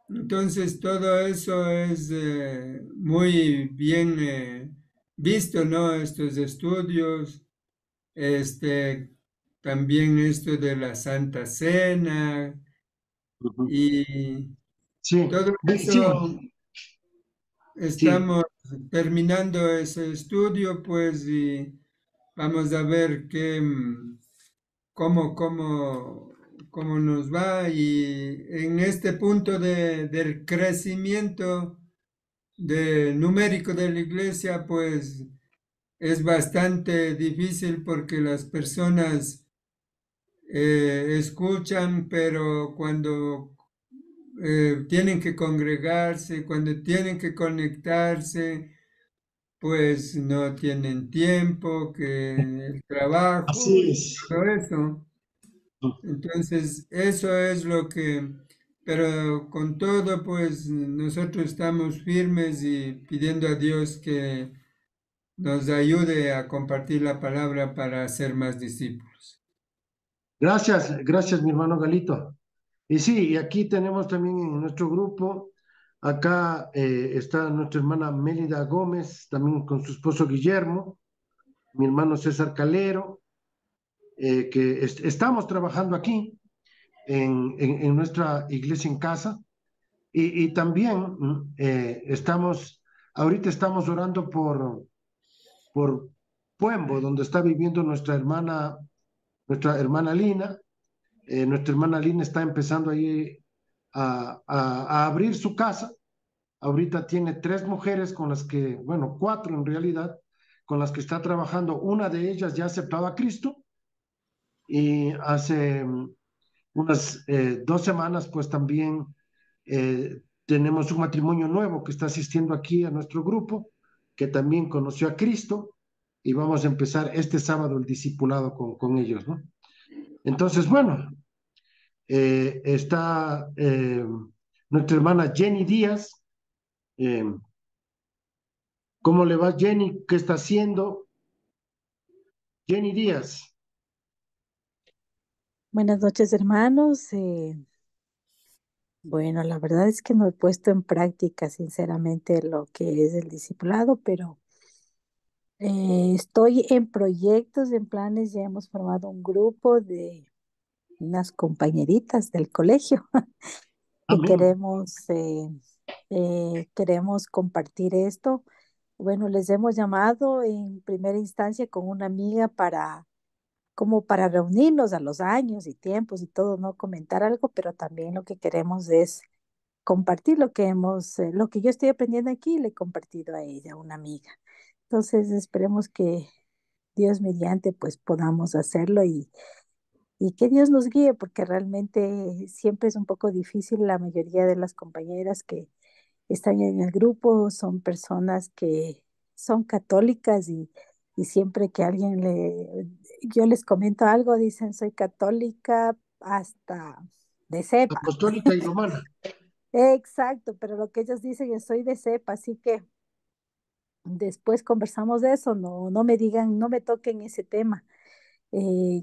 S11: Entonces, todo eso es muy bien visto, ¿no? Estos estudios, también esto de la Santa Cena
S1: Ujú.
S11: y
S1: Sí,
S11: todo
S1: sí,
S11: eso.
S1: sí.
S11: Estamos terminando ese estudio, pues, y vamos a ver cómo nos va. Y en este punto del crecimiento numérico de la iglesia, pues, es bastante difícil porque las personas escuchan, pero cuando tienen que congregarse, cuando tienen que conectarse, pues no tienen tiempo, que el trabajo
S1: Así
S11: y
S1: es.
S11: todo eso. Entonces, eso es pero con todo, pues nosotros estamos firmes y pidiendo a Dios que nos ayude a compartir la palabra para hacer más discípulos.
S1: Gracias, gracias, mi hermano Galito. Y sí, y aquí tenemos también en nuestro grupo, acá está nuestra hermana Mélida Gómez, también con su esposo Guillermo, mi hermano César Calero, que estamos trabajando aquí en nuestra iglesia en casa y también ahorita estamos orando por Puembo, donde está viviendo nuestra hermana Lina. Nuestra hermana Lina está empezando ahí a abrir su casa. Ahorita tiene 3 mujeres con las que, bueno, 4 en realidad, con las que está trabajando. Una de ellas ya ha aceptado a Cristo y hace unas 2 semanas, pues también tenemos un matrimonio nuevo que está asistiendo aquí a nuestro grupo, que también conoció a Cristo y vamos a empezar este sábado el discipulado con ellos, ¿no? Entonces, bueno, está nuestra hermana Jenny Díaz. eh, ¿Cómo le va Jenny? ¿Qué está haciendo? Jenny Díaz.
S12: Buenas noches, hermanos. Bueno, la verdad es que no he puesto en práctica, sinceramente, lo que es el discipulado, pero estoy en proyectos, en planes. Ya hemos formado un grupo de unas compañeritas del colegio que
S1: Amén.
S12: queremos compartir esto. Bueno, les hemos llamado en primera instancia con una amiga para como para reunirnos a los años y tiempos y todo, ¿no? Comentar algo, pero también lo que queremos es compartir lo que yo estoy aprendiendo aquí, le he compartido a ella, una amiga. Entonces, esperemos que Dios mediante, pues podamos hacerlo y que Dios nos guíe, porque realmente siempre es un poco difícil. La mayoría de las compañeras que están en el grupo son personas que son católicas y siempre que yo les comento algo, dicen, soy católica hasta de cepa.
S1: Apostólica y romana.
S12: Exacto, pero lo que ellos dicen es soy de cepa, así que después conversamos de eso, no me digan, no me toquen ese tema.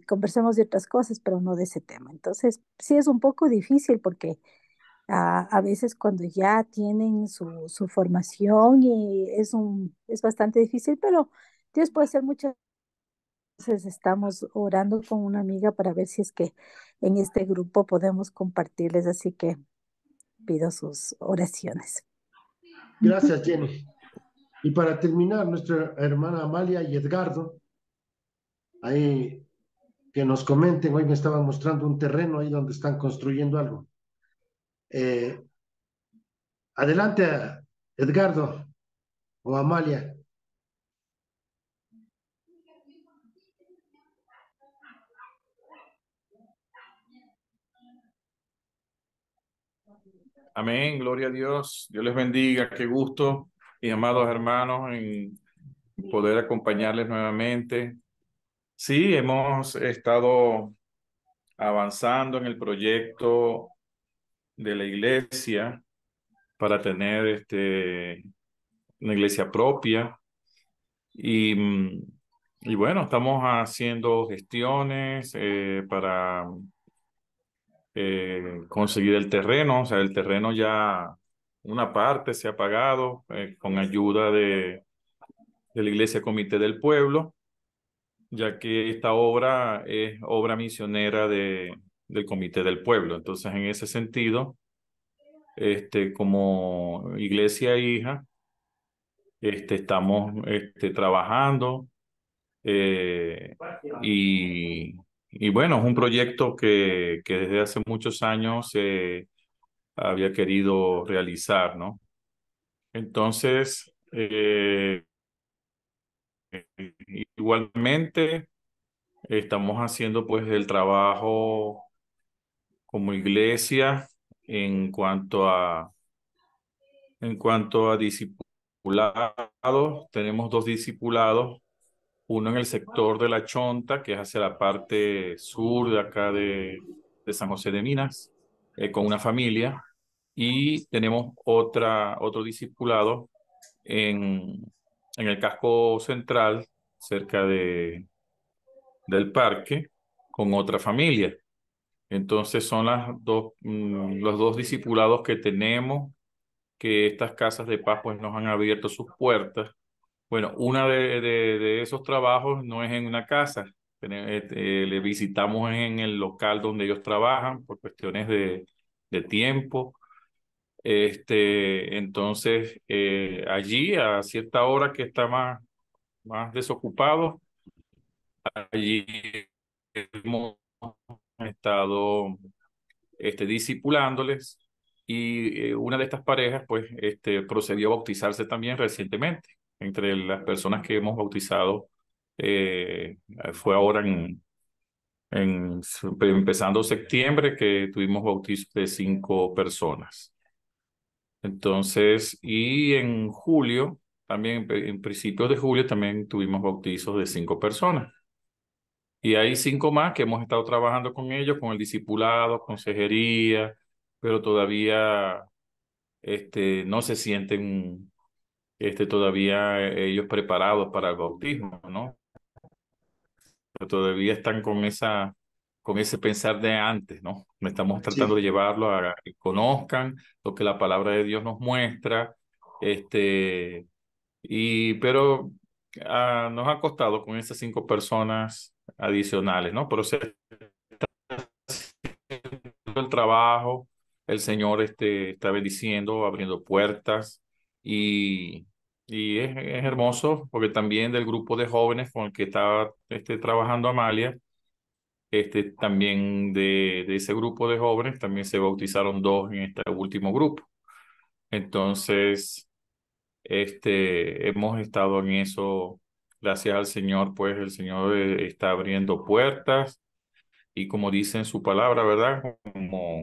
S12: Conversemos de otras cosas, pero no de ese tema. Entonces, sí es un poco difícil porque a veces cuando ya tienen su formación y es bastante difícil, pero Dios puede hacer muchas veces. Estamos orando con una amiga para ver si es que en este grupo podemos compartirles, así que pido sus oraciones.
S1: Gracias, Jenny. Y para terminar, nuestra hermana Amalia y Edgardo, ahí que nos comenten, hoy me estaban mostrando un terreno ahí donde están construyendo algo. Eh, Adelante, Edgardo o Amalia.
S13: Amén, gloria a Dios. Dios les bendiga. Qué gusto, mis amados hermanos, en poder acompañarles nuevamente. Sí, hemos estado avanzando en el proyecto de la iglesia para tener una iglesia propia y, y bueno, estamos haciendo gestiones para conseguir el terreno. O sea, el terreno ya una parte se ha pagado con ayuda de la Iglesia Comité del Pueblo, ya que esta obra es obra misionera del Comité del Pueblo. Entonces, en ese sentido, como iglesia hija, estamos trabajando eh, y, y bueno, es un proyecto que desde hace muchos años se había querido realizar, ¿no? Entonces, igualmente estamos haciendo pues el trabajo como iglesia en cuanto a discipulados. Tenemos dos discipulados, uno en el sector de La Chonta, que es hacia la parte sur de acá de San José de Minas, con una familia, y tenemos otro discipulado en, en el casco central, cerca del parque, con otra familia. Entonces son los dos discipulados que tenemos, que estas casas de paz pues nos han abierto sus puertas. Bueno, una de esos trabajos no es en una casa. Le visitamos en el local donde ellos trabajan por cuestiones de tiempo. Entonces, allí a cierta hora que está más desocupado, allí hemos estado discipulándoles y una de estas parejas pues procedió a bautizarse también recientemente. Entre las personas que hemos bautizado fue ahora empezando septiembre que tuvimos bautizo de 5 personas. Entonces, y en julio, también en principios de julio, también tuvimos bautizos de 5 personas. Y hay 5 más que hemos estado trabajando con ellos, con el discipulado, consejería, pero todavía no se sienten todavía ellos preparados para el bautismo, ¿no? Pero todavía están con ese pensar de antes, ¿no? Estamos tratando de
S1: Sí.
S13: llevarlo a que conozcan lo que la palabra de Dios nos muestra, pero nos ha costado con esas 5 personas adicionales, ¿no? Pero se el trabajo, el Señor está bendiciendo, abriendo puertas y, y es hermoso porque también del grupo de jóvenes con el que estaba trabajando Amalia, también de ese grupo de jóvenes, también se bautizaron 2 en este último grupo. Entonces, hemos estado en eso, gracias al Señor, pues el Señor está abriendo puertas y como dice en su palabra, ¿verdad?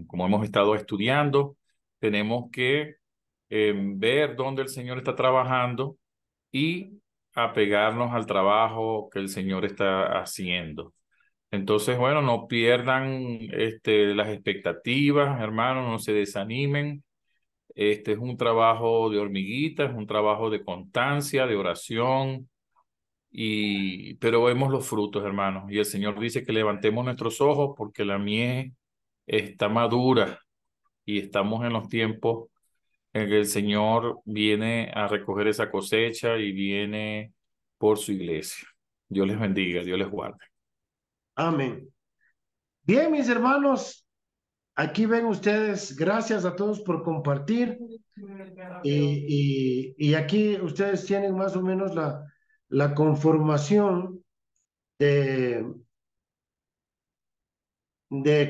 S13: Como hemos estado estudiando, tenemos que ver dónde el Señor está trabajando y apegarnos al trabajo que el Señor está haciendo. Entonces, bueno, no pierdan las expectativas, hermanos, no se desanimen. Este es un trabajo de hormiguita, es un trabajo de constancia, de oración, pero vemos los frutos, hermanos. Y el Señor dice que levantemos nuestros ojos porque la mies está madura y estamos en los tiempos en que el Señor viene a recoger esa cosecha y viene por su iglesia. Dios les bendiga, Dios les guarde.
S1: Amén. Bien, mis hermanos, aquí ven ustedes, gracias a todos por compartir. Y aquí ustedes tienen más o menos la conformación de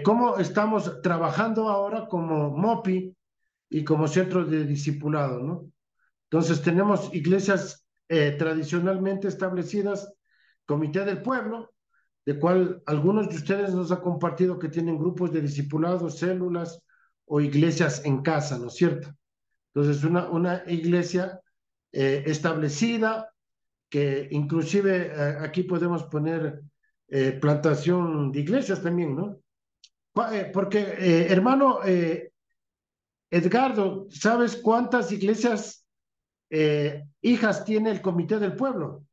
S1: cómo estamos trabajando ahora como MOPI y como centro de discipulado, ¿no? Entonces tenemos iglesias tradicionalmente establecidas, Comité del Pueblo, de cual algunos de ustedes nos han compartido que tienen grupos de discipulados, células o iglesias en casa, ¿no es cierto? Entonces una iglesia establecida, que inclusive aquí podemos poner plantación de iglesias también, ¿no? Porque, hermano Edgardo, ¿sabes cuántas iglesias hijas tiene el Comité del Pueblo?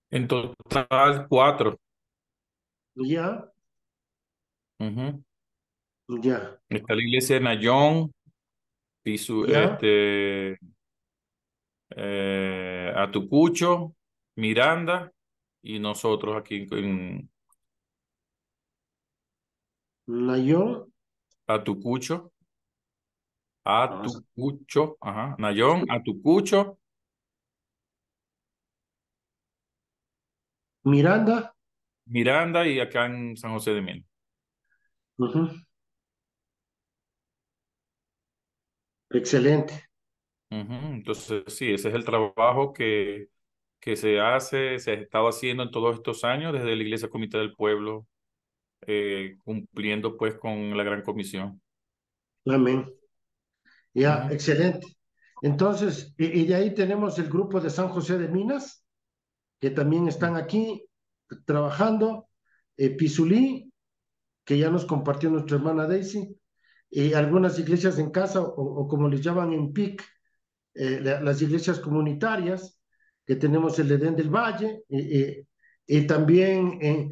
S13: En total 4.
S1: Ya,
S13: Ujú.
S1: ya,
S13: Está la iglesia de Nayón,
S1: ya,
S13: Atucucho, Miranda y nosotros aquí en
S1: Nayón,
S13: Atucucho, ajá, Nayón, Atucucho,
S1: Miranda.
S13: Miranda y acá en San José de Minas.
S1: Ujú. Excelente.
S13: Ujú. Entonces, sí, ese es el trabajo que se hace, se ha estado haciendo en todos estos años desde la Iglesia Comité del Pueblo, cumpliendo pues con la Gran Comisión.
S1: Amén. Ya,
S13: Ujú.
S1: excelente. Entonces, y de ahí tenemos el grupo de San José de Minas, que también están aquí trabajando, Pisulí, que ya nos compartió nuestra hermana Daisy, y algunas iglesias en casa, o como les llaman en PIC, las iglesias comunitarias, que tenemos el Edén del Valle, y también,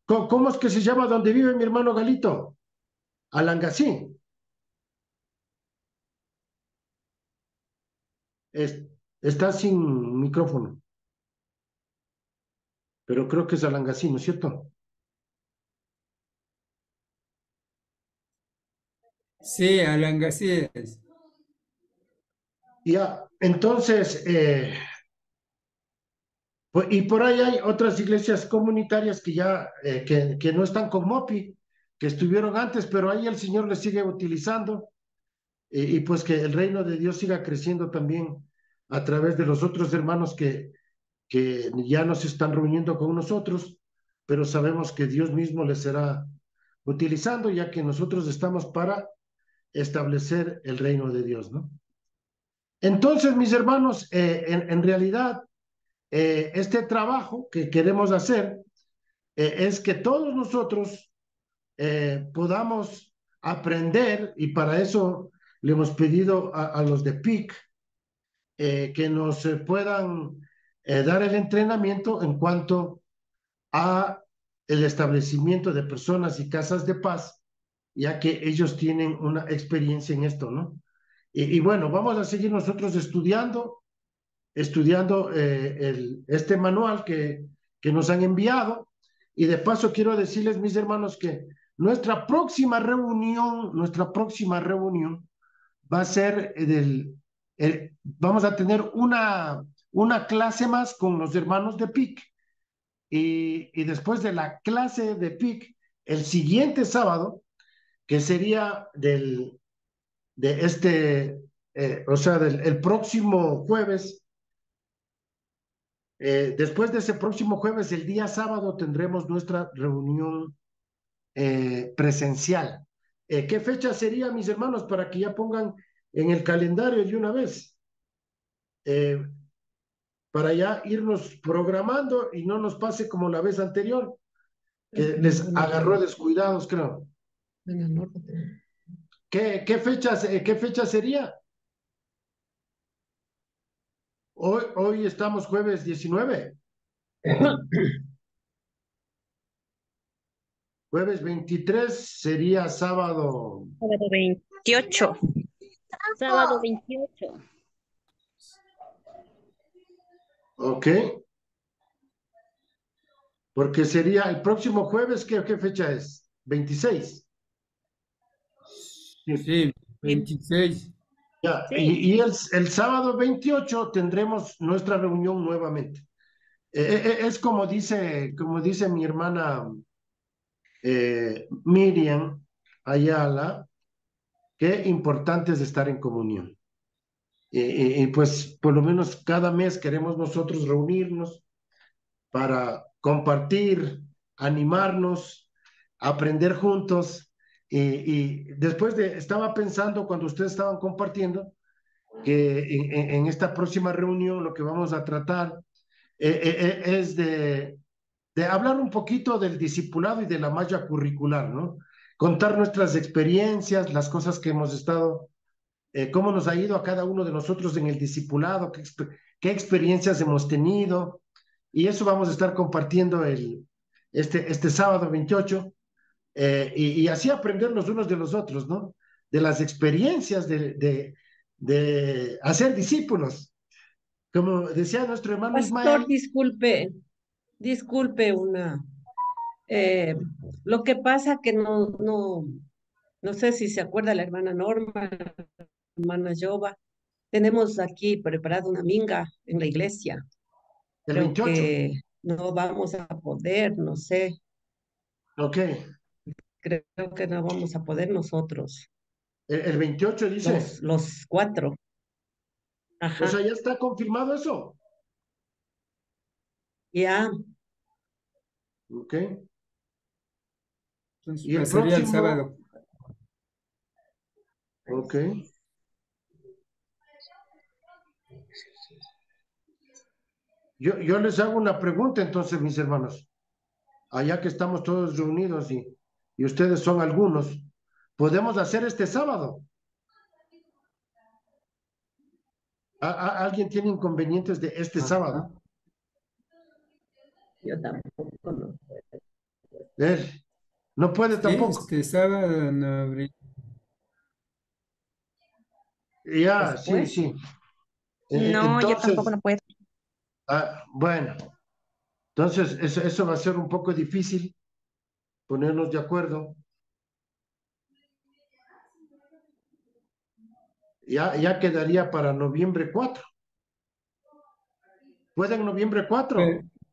S1: ¿cómo es que se llama donde vive mi hermano Galito? Alangasí. Es- Está sin micrófono, pero creo que es Alangasí, ¿no es cierto?
S11: Sí, Alangasíes.
S1: Ya, entonces, y por ahí hay otras iglesias comunitarias que ya, que no están con MOPI, que estuvieron antes, pero ahí el Señor les sigue utilizando, y pues que el reino de Dios siga creciendo también a través de los otros hermanos que ya nos están reuniendo con nosotros, pero sabemos que Dios mismo les será utilizando, ya que nosotros estamos para establecer el reino de Dios, ¿no? Entonces, mis hermanos, en realidad, este trabajo que queremos hacer es que todos nosotros podamos aprender, y para eso le hemos pedido a los de PIC que nos puedan dar el entrenamiento en cuanto a el establecimiento de personas y casas de paz, ya que ellos tienen una experiencia en esto, ¿no? Y bueno, vamos a seguir nosotros estudiando este manual que nos han enviado. Y de paso quiero decirles, mis hermanos, que nuestra próxima reunión va a ser vamos a tener una clase más con los hermanos de PIC, y después de la clase de PIC, el siguiente sábado, que sería de o sea, el próximo jueves, después de ese próximo jueves, el día sábado, tendremos nuestra reunión presencial. ¿Qué fecha sería, mis hermanos, para que ya pongan en el calendario de una vez? Para ya irnos programando y no nos pase como la vez anterior, que les agarró descuidados, creo. ¿Qué fecha sería? Hoy estamos jueves 19. Jueves 23 sería sábado.
S9: Sábado 28.
S3: Sábado 28.
S1: Ok. Porque sería el próximo jueves, ¿qué fecha es? 26.
S11: Sí, 26.
S1: Ya,
S3: Sí.
S1: y el sábado 28 tendremos nuestra reunión nuevamente. Es como dice mi hermana Miriam Ayala, qué importante es estar en comunión. Y pues por lo menos cada mes queremos nosotros reunirnos para compartir, animarnos, aprender juntos. Y después estaba pensando cuando ustedes estaban compartiendo que en esta próxima reunión lo que vamos a tratar es de hablar un poquito del discipulado y de la malla curricular, ¿no? Contar nuestras experiencias, las cosas que hemos estado, cómo nos ha ido a cada uno de nosotros en el discipulado, qué experiencias hemos tenido, y eso vamos a estar compartiendo este sábado 28, y así aprender los unos de los otros, ¿no? De las experiencias de hacer discípulos. Como decía nuestro hermano
S7: Pastor,
S1: Ismael.
S7: disculpe lo que pasa que no sé si se acuerda la hermana Norma, la hermana Jova. Tenemos aquí preparada una minga en la iglesia.
S1: El
S7: Creo
S1: 28.
S7: que no vamos a poder, no sé.
S1: Ok.
S7: Creo que no vamos a poder nosotros.
S1: El 28 dice.
S7: Los cuatro.
S1: O sea,
S7: Ajá.
S1: ya está confirmado eso.
S7: Ya.
S1: Ok.
S11: Entonces
S1: Y el
S11: pasaría el
S1: próximo.
S11: sábado.
S1: Ok. Yo les hago una pregunta entonces, mis hermanos. Allá que estamos todos reunidos y ustedes son algunos, ¿podemos hacer este sábado? ¿Alguien tiene inconvenientes de este sábado?
S7: Yo tampoco no puedo.
S1: Él no puede
S11: Sí,
S1: tampoco.
S11: este sábado no habría.
S1: Ya, sí,
S7: Después.
S1: sí.
S9: No, yo tampoco
S1: Entonces,
S9: no puedo.
S1: bueno, entonces eso va a ser un poco difícil ponernos de acuerdo. Ya quedaría para noviembre 4. ¿Puede en noviembre 4?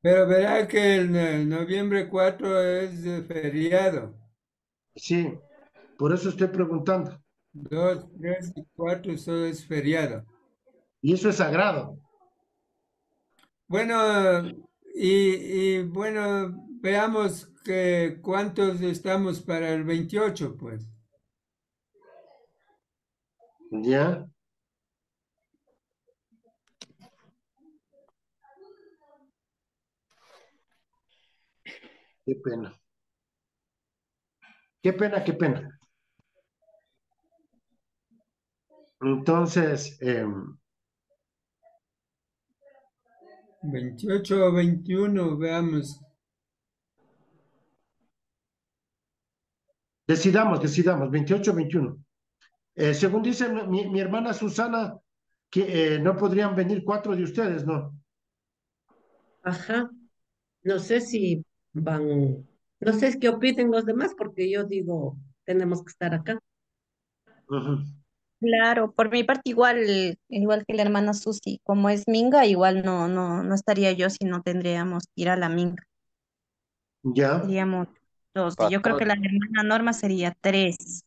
S11: Pero verá que el noviembre 4 es feriado.
S1: Sí, por eso estoy preguntando.
S11: 2, 3 y 4 eso es feriado.
S1: Y eso es sagrado.
S11: Bueno, bueno, veamos que cuántos estamos para el 28, pues.
S1: Ya. Qué pena. Qué pena, qué pena. Entonces,
S11: 28 o 21, veamos.
S1: decidamos, 28 o 21. Según dice mi hermana Susana, que no podrían venir 4 de ustedes, ¿no?
S7: Ajá. No sé si van, no sé qué opinen los demás, porque yo digo, tenemos que estar acá.
S1: Ujú.
S9: Claro, por mi parte igual que la hermana Susi, como es minga, igual no estaría yo si no tendríamos que ir a la minga.
S1: Ya,
S9: Seríamos dos. Y yo creo que
S10: Pastor,
S9: la hermana Norma sería tres.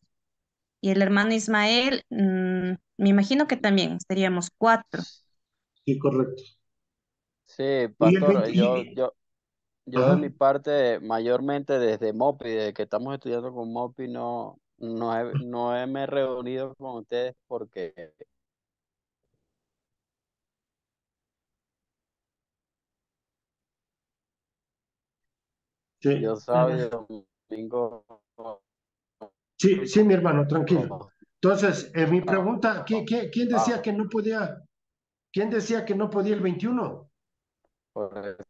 S9: Y el hermano Ismael, me imagino que también seríamos cuatro.
S1: sí, correcto.
S10: sí,
S1: Y el
S10: pastor,
S1: 20,
S10: yo de
S1: ajá,
S10: mi parte, mayormente desde MOPI, desde que estamos estudiando con MOPI, me he reunido con ustedes porque yo
S1: sí,
S10: sábado y domingo
S1: sí, sí, mi hermano, tranquilo.
S10: los
S1: Entonces, mi pregunta, ¿quién decía
S10: trabajo,
S1: que no podía, quién decía que no podía el 21?
S10: por eso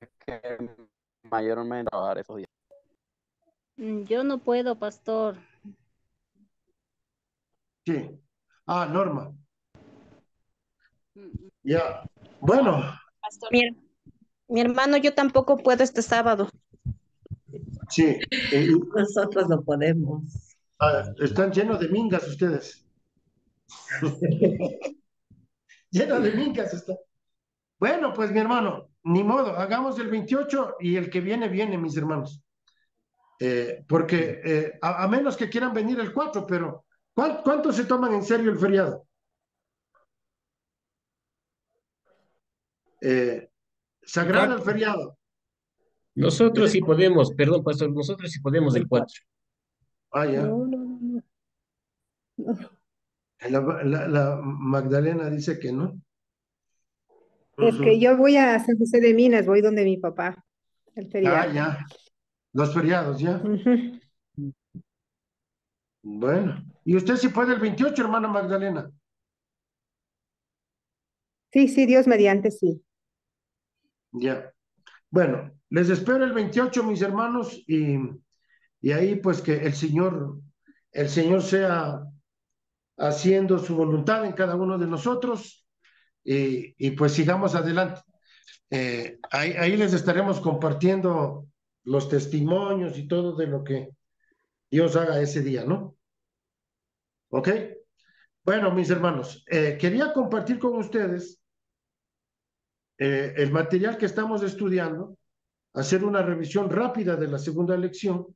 S10: es que mayormente trabajar esos días.
S3: Yo no puedo, pastor.
S1: Sí. Ah, Norma.
S5: Mm,
S1: Ya. Bueno,
S9: Pastor. Mi hermano, yo tampoco puedo este sábado.
S1: sí.
S7: Nosotros no podemos.
S1: Están llenos de mingas ustedes. Llenos de mingas están. Bueno, pues mi hermano, ni modo, hagamos el 28 y el que viene, viene, mis hermanos. Porque a menos que quieran venir el 4, pero ¿cuántos se toman en serio el feriado?
S11: El
S1: Sagrado el
S11: 4.
S1: feriado.
S6: Nosotros
S1: Eh,
S6: sí podemos, perdón, pastor, nosotros sí podemos el 4.
S1: ya.
S4: No, no, no, no.
S1: La Magdalena dice que no.
S4: Es que
S1: Ujú.
S4: yo voy a San José de Minas, voy donde mi papá, el
S1: Ah,
S4: feriado.
S1: ya. Los feriados, ya.
S4: Ujú.
S1: Bueno. ¿Y usted sí puede el 28, hermana Magdalena?
S4: Sí, sí, Dios mediante, sí.
S1: Ya. Bueno, les espero el 28, mis hermanos, y ahí pues que el Señor sea haciendo su voluntad en cada uno de nosotros y pues sigamos adelante. Ahí les estaremos compartiendo los testimonios y todo de lo que Dios haga ese día, ¿no? ¿Ok? Bueno, mis hermanos, quería compartir con ustedes el material que estamos estudiando, hacer una revisión rápida de la segunda lección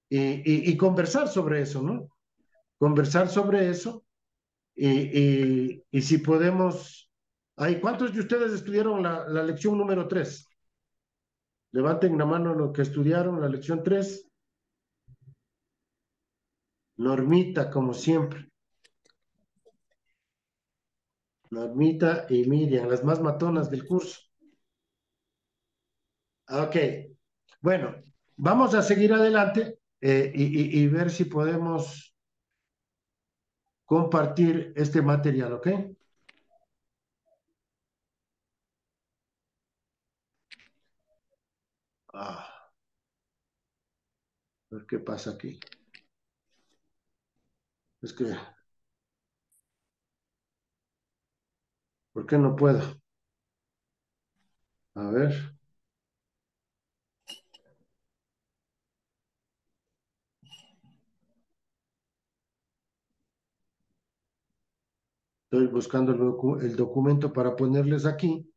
S1: y conversar sobre eso, ¿no? Conversar sobre eso y si podemos... ¿Cuántos de ustedes estudiaron la lección número 3? Levanten la mano los que estudiaron la lección 3. Normita, como siempre. Normita y Miriam, las más matonas del curso. Ok, bueno, vamos a seguir adelante y ver si podemos compartir este material, ¿ok? A ver qué pasa aquí. Es que, ¿por qué no puedo? A ver, estoy buscando el documento para ponerles aquí.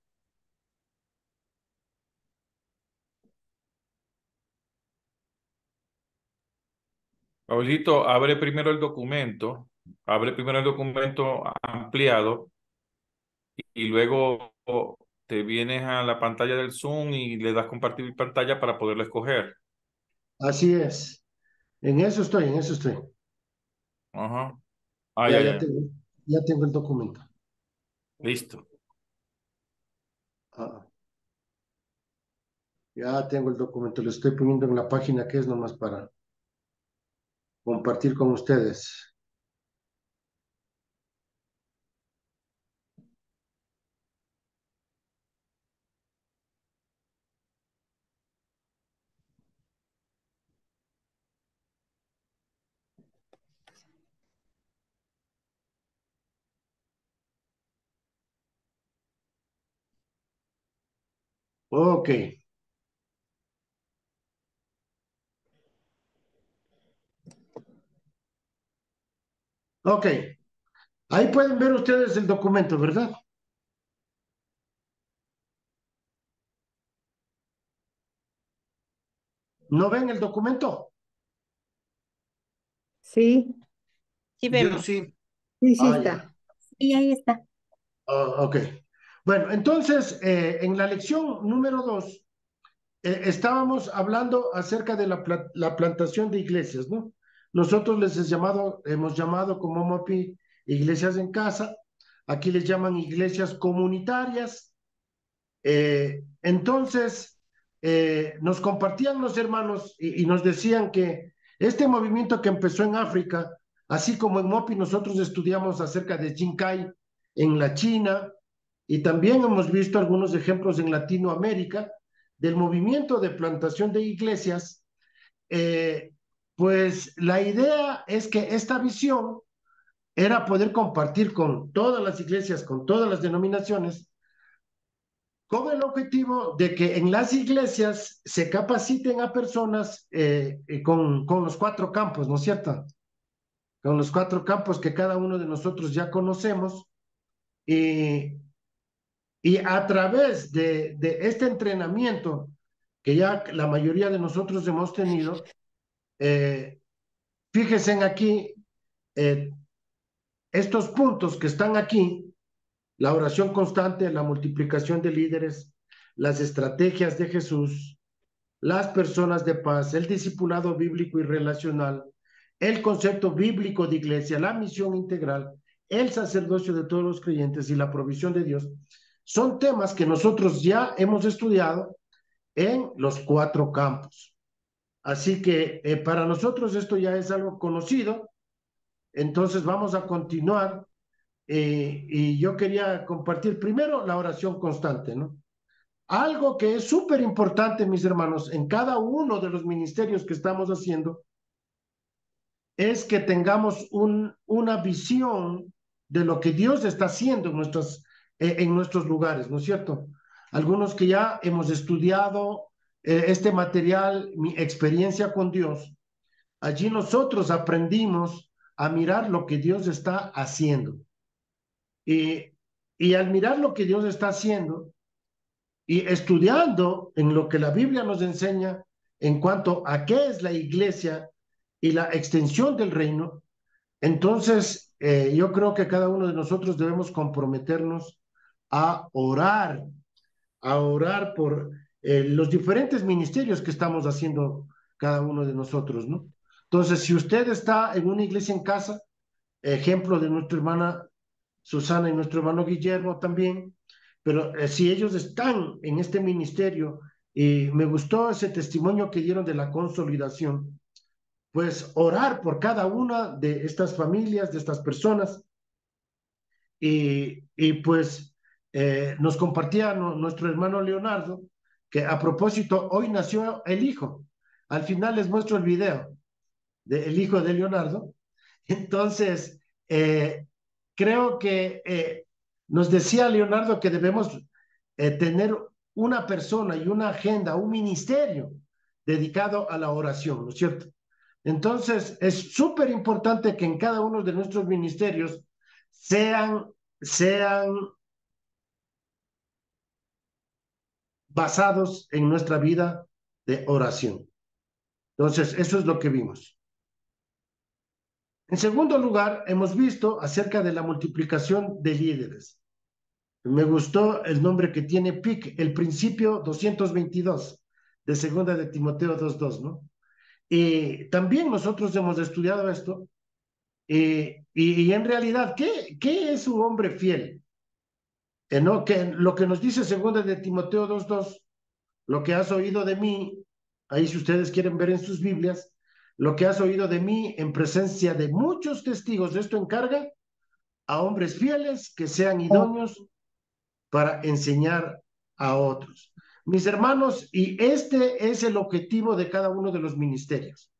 S13: Pablito, abre primero el documento ampliado y luego te vienes a la pantalla del Zoom y le das compartir pantalla para poderlo escoger.
S1: Así es. En eso estoy, en eso estoy.
S13: Ajá. Ah,
S1: Ya,
S13: ya,
S1: ya
S13: ya.
S1: tengo, ya tengo el documento.
S13: Listo.
S1: Ah, ya tengo el documento. Lo estoy poniendo en la página que es nomás para compartir con ustedes. Ok, ok. Ahí pueden ver ustedes el documento, ¿verdad? ¿No ven el documento?
S4: Sí,
S9: Sí
S14: Yo
S9: vemos.
S14: sí.
S4: sí, sí
S1: Ah,
S4: está.
S1: ya.
S2: Y ahí está.
S1: Ok. Bueno, entonces, en la lección número 2, estábamos hablando acerca de la plantación de iglesias, ¿no? Nosotros hemos llamado como MOPI iglesias en casa, aquí les llaman iglesias comunitarias. Entonces, nos compartían los hermanos y nos decían que este movimiento que empezó en África, así como en MOPI nosotros estudiamos acerca de Jinkai en la China, y también hemos visto algunos ejemplos en Latinoamérica del movimiento de plantación de iglesias. Pues la idea es que esta visión era poder compartir con todas las iglesias, con todas las denominaciones, con el objetivo de que en las iglesias se capaciten a personas con los 4 campos, ¿no es cierto? Con los 4 campos que cada uno de nosotros ya conocemos. Y a través de este entrenamiento que ya la mayoría de nosotros hemos tenido, fíjense aquí, eh, estos puntos que están aquí, la oración constante, la multiplicación de líderes, las estrategias de Jesús, las personas de paz, el discipulado bíblico y relacional, el concepto bíblico de iglesia, la misión integral, el sacerdocio de todos los creyentes y la provisión de Dios, son temas que nosotros ya hemos estudiado en los 4 campos. Así que para nosotros esto ya es algo conocido, entonces vamos a continuar y yo quería compartir primero la oración constante, ¿no? Algo que es súper importante, mis hermanos, en cada uno de los ministerios que estamos haciendo, es que tengamos una visión de lo que Dios está haciendo en nuestros lugares, ¿no es cierto? Algunos que ya hemos estudiado este material, mi experiencia con Dios, allí nosotros aprendimos a mirar lo que Dios está haciendo. Y al mirar lo que Dios está haciendo, y estudiando en lo que la Biblia nos enseña en cuanto a qué es la iglesia y la extensión del reino, entonces yo creo que cada uno de nosotros debemos comprometernos a orar por los diferentes ministerios que estamos haciendo cada uno de nosotros, ¿no? Entonces, si usted está en una iglesia en casa, ejemplo de nuestra hermana Susana y nuestro hermano Guillermo también, pero si ellos están en este ministerio, y me gustó ese testimonio que dieron de la consolidación, pues orar por cada una de estas familias, de estas personas, y pues nos compartía nuestro hermano Leonardo, que a propósito, hoy nació el hijo. Al final les muestro el video del hijo de Leonardo. Entonces, creo que nos decía Leonardo que debemos tener una persona y una agenda, un ministerio dedicado a la oración, ¿no es cierto? Entonces, es súper importante que en cada uno de nuestros ministerios sean basados en nuestra vida de oración. Entonces, eso es lo que vimos. En segundo lugar, hemos visto acerca de la multiplicación de líderes. Me gustó el nombre que tiene PIC, el principio 222 de segunda de Timoteo 2:2, ¿no? Y también nosotros hemos estudiado esto y en realidad, ¿qué es un hombre fiel? ¿No? Que lo que nos dice segunda de Timoteo 2:2, lo que has oído de mí, ahí si ustedes quieren ver en sus Biblias, lo que has oído de mí en presencia de muchos testigos, esto encarga a hombres fieles que sean idóneos para enseñar a otros. Mis hermanos, y este es el objetivo de cada uno de los ministerios.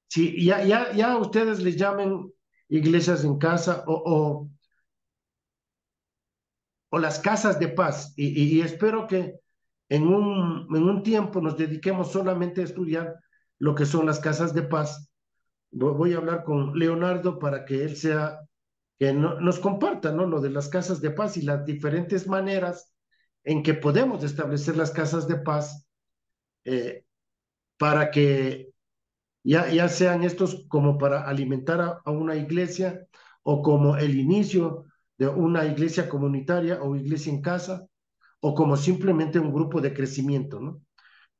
S1: Si ya ustedes les llamen iglesias en casa o las casas de paz, y espero que en un tiempo nos dediquemos solamente a estudiar lo que son las casas de paz. Voy a hablar con Leonardo para que él que nos comparta, ¿no? Lo de las casas de paz y las diferentes maneras en que podemos establecer las casas de paz para que ya sean estos como para alimentar a una iglesia o como el inicio de una iglesia comunitaria o iglesia en casa o como simplemente un grupo de crecimiento, ¿no?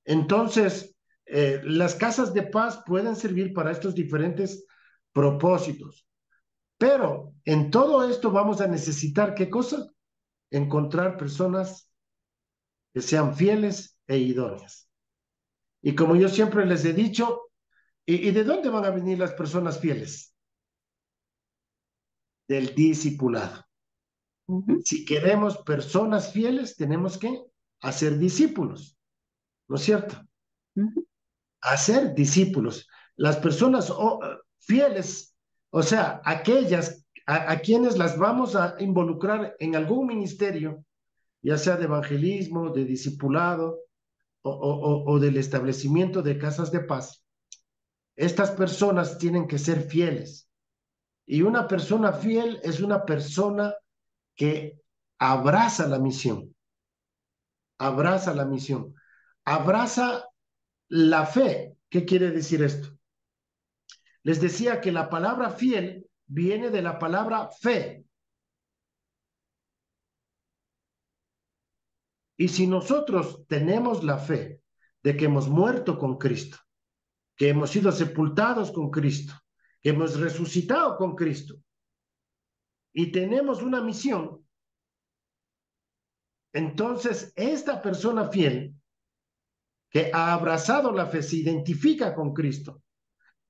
S1: Entonces, las casas de paz pueden servir para estos diferentes propósitos, pero en todo esto vamos a necesitar, ¿qué cosa? Encontrar personas que sean fieles e idóneas. Y como yo siempre les he dicho, ¿y de dónde van a venir las personas fieles? Del discipulado. Si queremos personas fieles, tenemos que hacer discípulos, ¿no es cierto? Hacer discípulos. Las personas fieles, o sea, aquellas a quienes las vamos a involucrar en algún ministerio, ya sea de evangelismo, de discipulado o del establecimiento de casas de paz, estas personas tienen que ser fieles. Y una persona fiel es una persona que abraza la misión, abraza la misión, abraza la fe. ¿Qué quiere decir esto? Les decía que la palabra fiel viene de la palabra fe. Y si nosotros tenemos la fe de que hemos muerto con Cristo, que hemos sido sepultados con Cristo, que hemos resucitado con Cristo, y tenemos una misión, entonces esta persona fiel que ha abrazado la fe se identifica con Cristo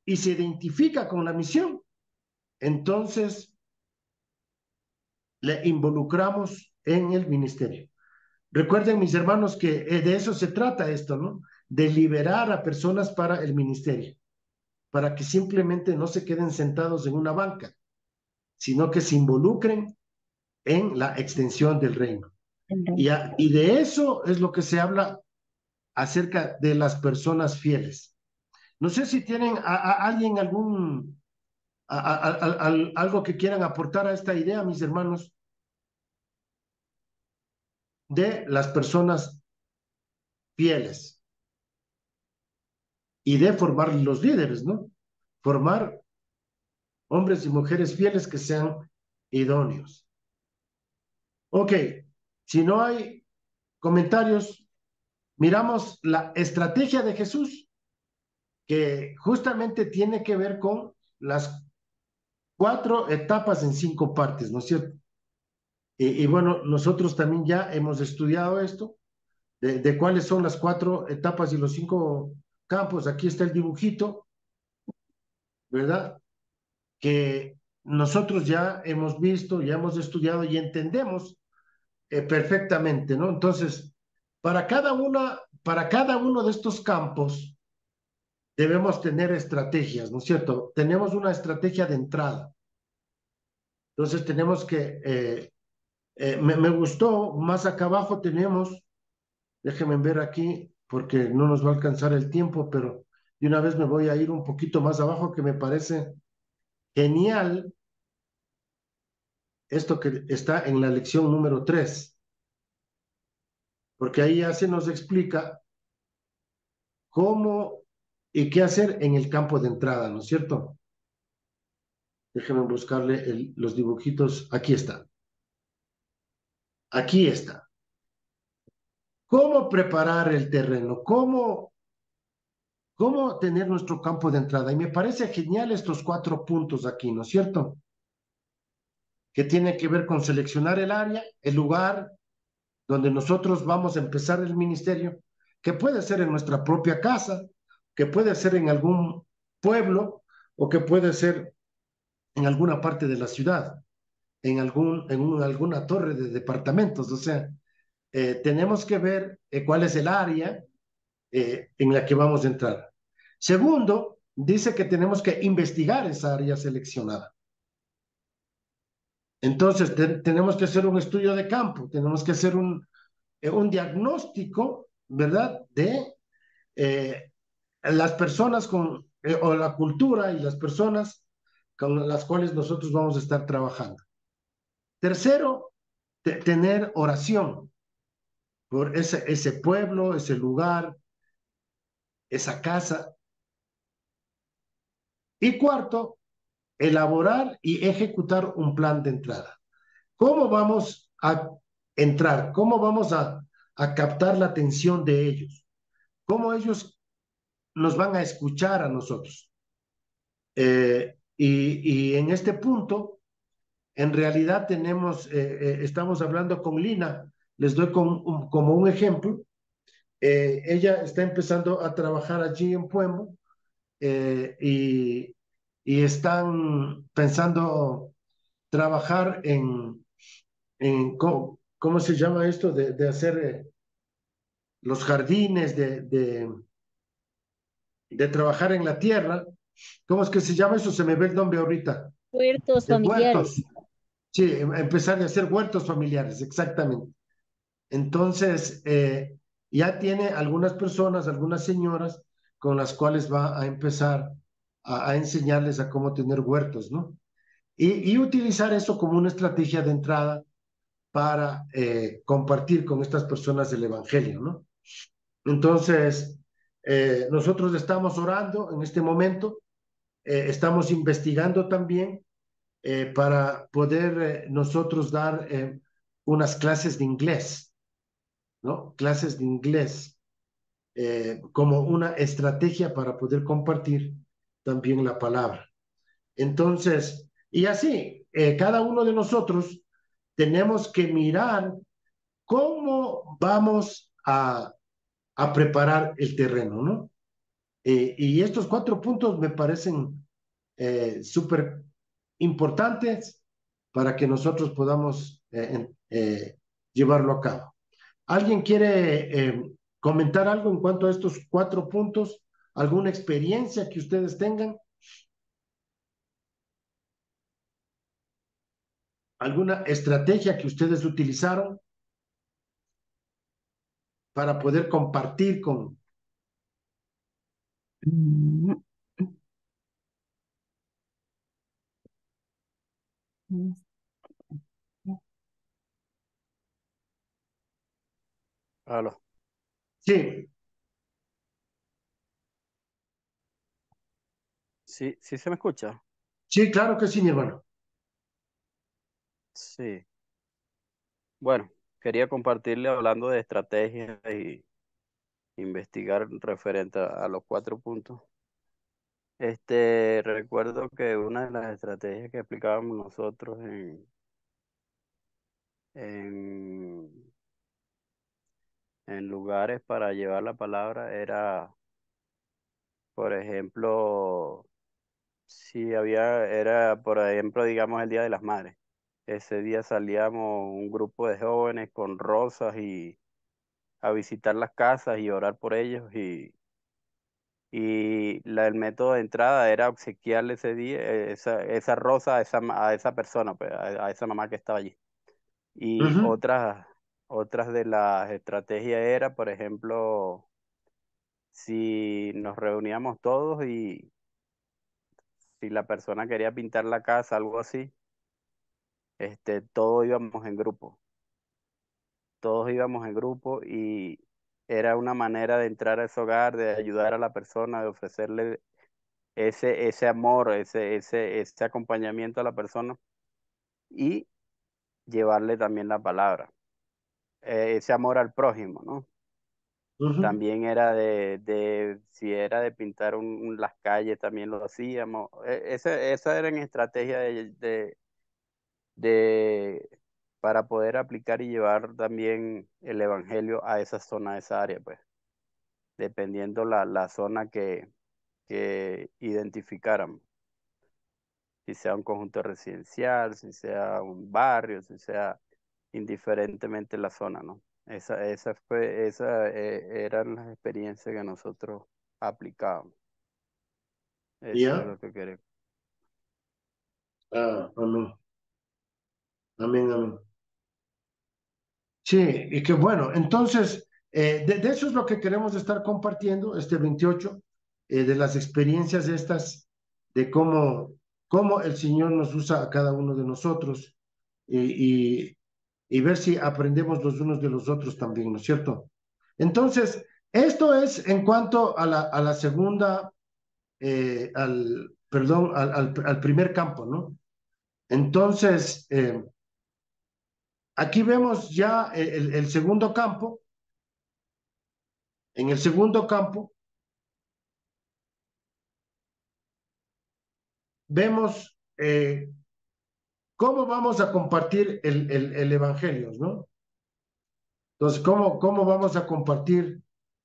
S1: y se identifica con la misión, entonces le involucramos en el ministerio. Recuerden, mis hermanos, que de eso se trata esto, ¿no? De liberar a personas para el ministerio, para que simplemente no se queden sentados en una banca, sino que se involucren en la extensión del reino. Y de eso es lo que se habla acerca de las personas fieles. No sé si tienen alguien algo que quieran aportar a esta idea, mis hermanos, de las personas fieles y de formar los líderes, ¿no? Formar hombres y mujeres fieles que sean idóneos. Ok, si no hay comentarios, miramos la estrategia de Jesús, que justamente tiene que ver con las 4 etapas en 5 partes, ¿no es cierto? Y bueno, nosotros también ya hemos estudiado esto, de cuáles son las 4 etapas y los 5 campos. Aquí está el dibujito, ¿verdad? Que nosotros ya hemos visto, ya hemos estudiado y entendemos perfectamente, ¿no? Entonces, para cada uno de estos campos debemos tener estrategias, ¿no es cierto? Tenemos una estrategia de entrada. Entonces tenemos que, me gustó, más acá abajo tenemos, déjenme ver aquí, porque no nos va a alcanzar el tiempo, pero de una vez me voy a ir un poquito más abajo, que me parece genial esto que está en la lección número 3, porque ahí ya se nos explica cómo y qué hacer en el campo de entrada, ¿no es cierto? Déjenme buscarle los dibujitos. Aquí está. Aquí está. ¿Cómo preparar el terreno? ¿Cómo tener nuestro campo de entrada? Y me parece genial estos 4 puntos aquí, ¿no es cierto? Que tiene que ver con seleccionar el área, el lugar donde nosotros vamos a empezar el ministerio, que puede ser en nuestra propia casa, que puede ser en algún pueblo o que puede ser en alguna parte de la ciudad, en alguna torre de departamentos. O sea, tenemos que ver cuál es el área en la que vamos a entrar. Segundo, dice que tenemos que investigar esa área seleccionada. Entonces, tenemos que hacer un estudio de campo, tenemos que hacer un diagnóstico, ¿verdad?, de las personas o la cultura y las personas con las cuales nosotros vamos a estar trabajando. Tercero, tener oración por ese pueblo, ese lugar, esa casa. Y cuarto, elaborar y ejecutar un plan de entrada. ¿Cómo vamos a entrar? ¿Cómo vamos a captar la atención de ellos? ¿Cómo ellos nos van a escuchar a nosotros? Y en este punto, en realidad estamos hablando con Lina, les doy como un ejemplo. Ella está empezando a trabajar allí en Puembo, y están pensando trabajar ¿cómo se llama esto? De hacer los jardines, de trabajar en la tierra. ¿Cómo es que se llama eso? Se me ve el nombre ahorita.
S3: Huertos
S1: De
S3: familiares.
S1: huertos. Sí, empezar a hacer huertos familiares, exactamente. Entonces, ya tiene algunas personas, algunas señoras con las cuales va a empezar a enseñarles a cómo tener huertos, ¿no? Y utilizar eso como una estrategia de entrada para compartir con estas personas el Evangelio, ¿no? Entonces, nosotros estamos orando en este momento, estamos investigando también para poder nosotros dar unas clases de inglés, ¿no? Clases de inglés como una estrategia para poder compartir también la palabra. Entonces, y así, cada uno de nosotros tenemos que mirar cómo vamos a preparar el terreno, ¿no? Y estos 4 puntos me parecen súper importantes para que nosotros podamos llevarlo a cabo. ¿Alguien quiere comentar algo en cuanto a estos 4 puntos? ¿Alguna experiencia que ustedes tengan? ¿Alguna estrategia que ustedes utilizaron para poder compartir con...
S2: Mm, mm,
S10: Aló.
S1: Sí,
S10: Sí, sí se me escucha.
S1: sí, claro que sí, mi hermano.
S10: Sí. Bueno, quería compartirle hablando de estrategias y investigar referente a los 4 puntos. Recuerdo que una de las estrategias que aplicábamos nosotros en, en lugares para llevar la palabra era, por ejemplo, si era, por ejemplo, digamos, el Día de las Madres. Ese día salíamos un grupo de jóvenes con rosas y a visitar las casas y orar por ellos y el método de entrada era obsequiarle ese día esa rosa a esa persona, pues, a esa mamá que estaba allí. Y
S1: Ujú.
S10: otras de las estrategias era, por ejemplo, si nos reuníamos todos y si la persona quería pintar la casa, algo así, todos íbamos en grupo. Todos íbamos en grupo y era una manera de entrar a ese hogar, de ayudar a la persona, de ofrecerle ese amor, ese acompañamiento a la persona y llevarle también la palabra, ese amor al prójimo, ¿no?
S1: Ujú.
S10: También era si era de pintar las calles, también lo hacíamos. Esa era mi estrategia de, para poder aplicar y llevar también el evangelio a esa zona, a esa área, pues, dependiendo la zona que identificáramos. Si sea un conjunto residencial, si sea un barrio, si sea indiferentemente la zona, ¿no? Eran las experiencias que nosotros aplicábamos. Eso es
S1: Ya.
S10: lo que queremos.
S1: Ah, amén. Amén, amén. Sí, y que bueno, entonces, de eso es lo que queremos estar compartiendo este 28, de las experiencias estas, de cómo el Señor nos usa a cada uno de nosotros y, y ver si aprendemos los unos de los otros también, ¿no es cierto? Entonces, Esto es en cuanto a la segunda, perdón, al primer campo, ¿no? Entonces, aquí vemos ya el segundo campo. En el segundo campo vemos cómo vamos a compartir el evangelio, ¿no? Entonces, ¿cómo vamos a compartir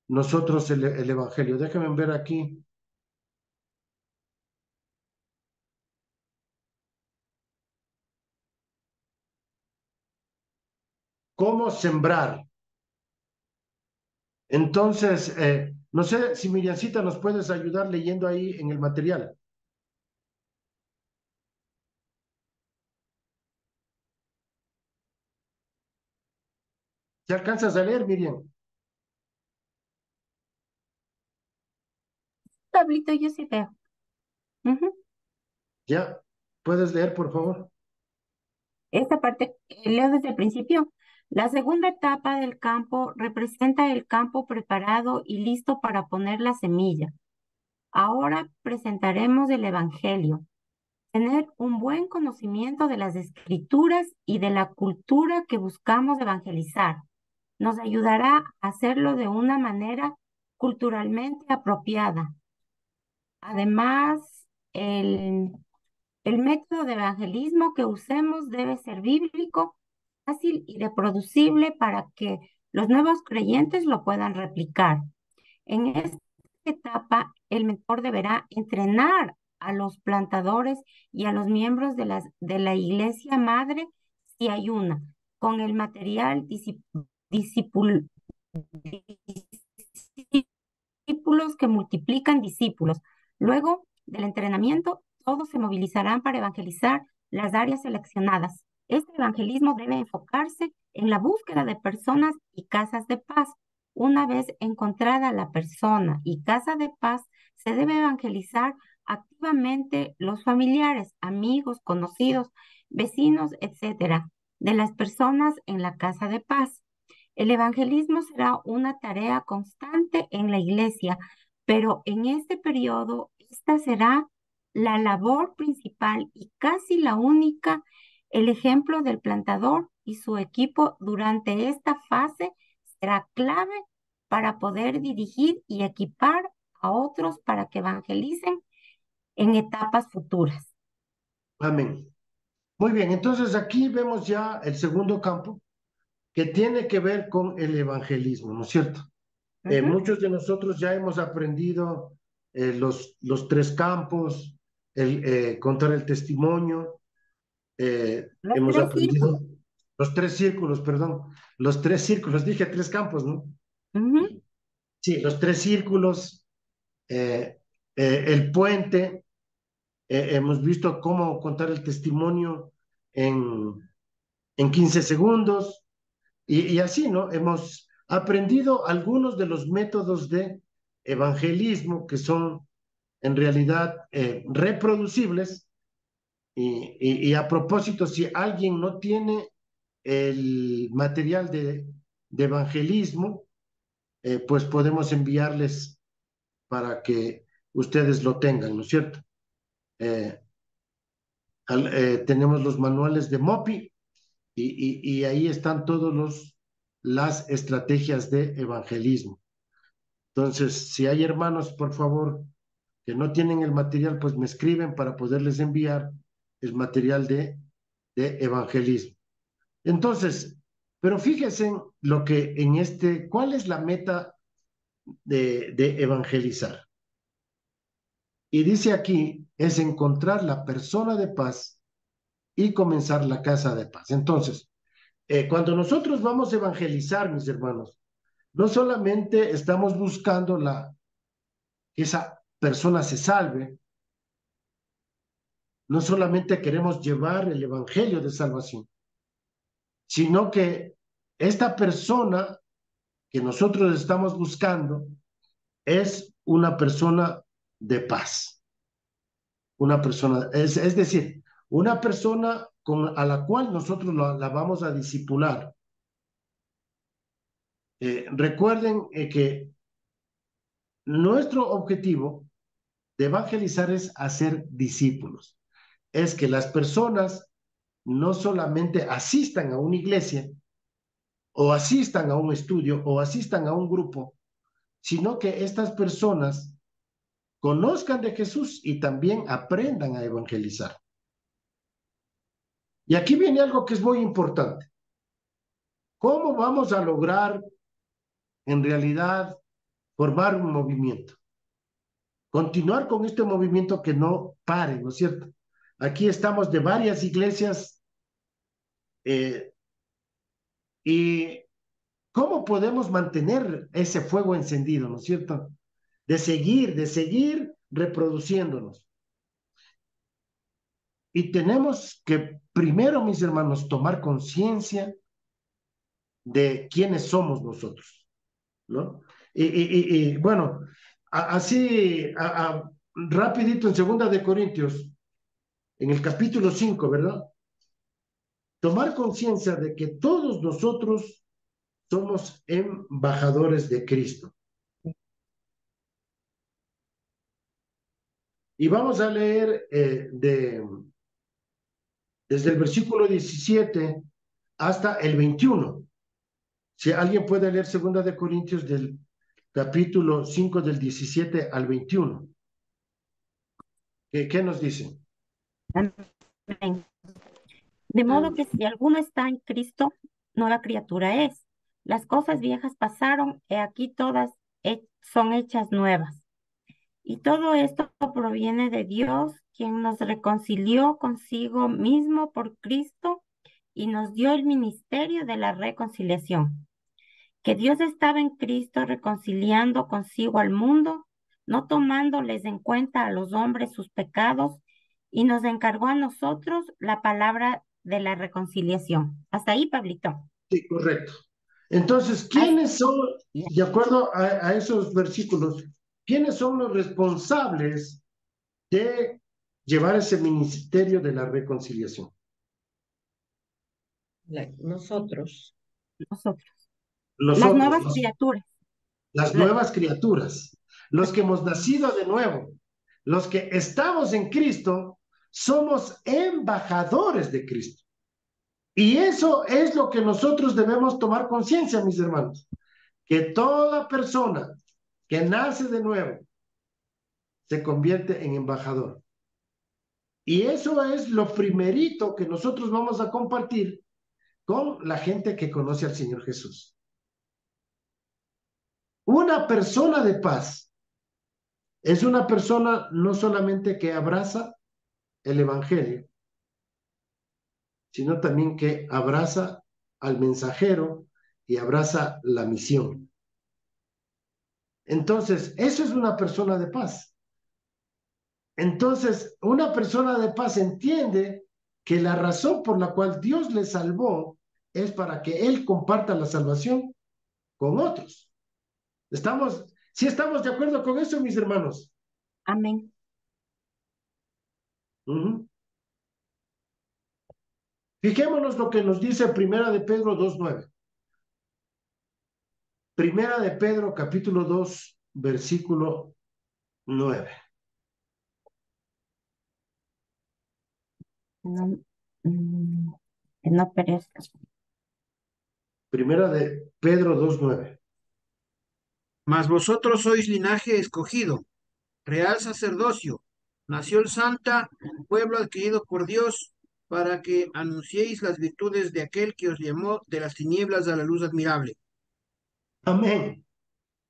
S1: nosotros el evangelio? Déjenme ver aquí. ¿Cómo sembrar? Entonces, no sé si Miriancita nos puedes ayudar leyendo ahí en el material. ¿Te alcanzas a leer, Miriam?
S2: Pablito, yo sí veo. Ujú.
S1: ¿Ya? ¿Puedes leer, por favor?
S2: Esta parte, leo desde el principio. La segunda etapa del campo representa el campo preparado y listo para poner la semilla. Ahora presentaremos el Evangelio. Tener un buen conocimiento de las escrituras y de la cultura que buscamos evangelizar nos ayudará a hacerlo de una manera culturalmente apropiada. Además, el método de evangelismo que usemos debe ser bíblico, fácil y reproducible para que los nuevos creyentes lo puedan replicar. En esta etapa, el mentor deberá entrenar a los plantadores y a los miembros de la iglesia madre, si hay una, con el material discípulos que multiplican discípulos. Luego del entrenamiento, todos se movilizarán para evangelizar las áreas seleccionadas. Este evangelismo debe enfocarse en la búsqueda de personas y casas de paz. Una vez encontrada la persona y casa de paz, se debe evangelizar activamente los familiares, amigos, conocidos, vecinos, etcétera, de las personas en la casa de paz. El evangelismo será una tarea constante en la iglesia, pero en este periodo esta será la labor principal y casi la única. El ejemplo del plantador y su equipo durante esta fase será clave para poder dirigir y equipar a otros para que evangelicen en etapas futuras.
S1: Amén. Muy bien, entonces aquí vemos ya el segundo campo que tiene que ver con el evangelismo, ¿no es cierto? Muchos de nosotros ya hemos aprendido los tres campos, contar el testimonio, hemos aprendido los tres círculos, perdón, los tres círculos, dije tres campos, ¿no? Sí, los tres círculos, el puente, hemos visto cómo contar el testimonio en 15 segundos, y así, ¿no? Hemos aprendido algunos de los métodos de evangelismo que son en realidad reproducibles y a propósito, si alguien no tiene el material de evangelismo, pues podemos enviarles para que ustedes lo tengan, ¿no es cierto? Tenemos los manuales de MOPI y ahí están las estrategias de evangelismo. Entonces, si hay hermanos, por favor, que no tienen el material, pues me escriben para poderles enviar el material de evangelismo. Entonces, pero fíjense en lo que ¿cuál es la meta de evangelizar? Y dice aquí, es encontrar la persona de paz y comenzar la casa de paz. Entonces, cuando nosotros vamos a evangelizar, mis hermanos, no solamente estamos buscando que esa persona se salve, no solamente queremos llevar el evangelio de salvación, sino que esta persona que nosotros estamos buscando es una persona de paz, es decir, una persona a la cual nosotros la vamos a discipular. Recuerden que nuestro objetivo de evangelizar es hacer discípulos. Es que las personas no solamente asistan a una iglesia, o asistan a un estudio, o asistan a un grupo, sino que estas personas conozcan de Jesús y también aprendan a evangelizar. Y aquí viene algo que es muy importante. ¿Cómo vamos a lograr, en realidad, formar un movimiento? Continuar con este movimiento que no pare, ¿no es cierto? Aquí estamos de varias iglesias y ¿cómo podemos mantener ese fuego encendido, ¿no es cierto? De seguir reproduciéndonos. Y tenemos que primero, mis hermanos, tomar conciencia de quiénes somos nosotros, ¿no? Y bueno, así, rapidito en 2 Corintios, en el capítulo 5, ¿verdad? Tomar conciencia de que todos nosotros somos embajadores de Cristo. Y vamos a leer desde el versículo 17 hasta el 21. Si alguien puede leer 2 Corintios del capítulo 5 del 17 al 21. ¿Qué nos dice?
S2: Amén. De modo que si alguno está en Cristo, nueva criatura es. Las cosas viejas pasaron, y aquí todas son hechas nuevas. Y todo esto proviene de Dios, quien nos reconcilió consigo mismo por Cristo y nos dio el ministerio de la reconciliación. Que Dios estaba en Cristo reconciliando consigo al mundo, no tomándoles en cuenta a los hombres sus pecados, y nos encargó a nosotros la palabra de la reconciliación. Hasta ahí, Pablito.
S1: Sí, correcto. Entonces, ¿quiénes son, de acuerdo a esos versículos, quiénes son los responsables de llevar ese ministerio de la reconciliación?
S7: Nosotros.
S2: Las nuevas criaturas.
S1: Las nuevas criaturas, los que hemos nacido de nuevo, los que estamos en Cristo, somos embajadores de Cristo. Y eso es lo que nosotros debemos tomar conciencia, mis hermanos, que toda persona que nace de nuevo se convierte en embajador. Y eso es lo primerito que nosotros vamos a compartir con la gente que conoce al Señor Jesús. Una persona de paz es una persona no solamente que abraza el Evangelio, sino también que abraza al mensajero y abraza la misión. Entonces, eso es una persona de paz. Entonces, una persona de paz entiende que la razón por la cual Dios le salvó es para que él comparta la salvación con otros. ¿Sí estamos de acuerdo con eso, mis hermanos?
S2: Amén.
S1: Fijémonos lo que nos dice Primera de Pedro 2:9. Primera de Pedro, capítulo 2, versículo 9.
S2: No perezcas.
S1: Primera de Pedro 2:9.
S14: Mas vosotros sois linaje escogido, real sacerdocio, nación santa, pueblo adquirido por Dios, para que anunciéis las virtudes de aquel que os llamó de las tinieblas a la luz admirable.
S1: Amén.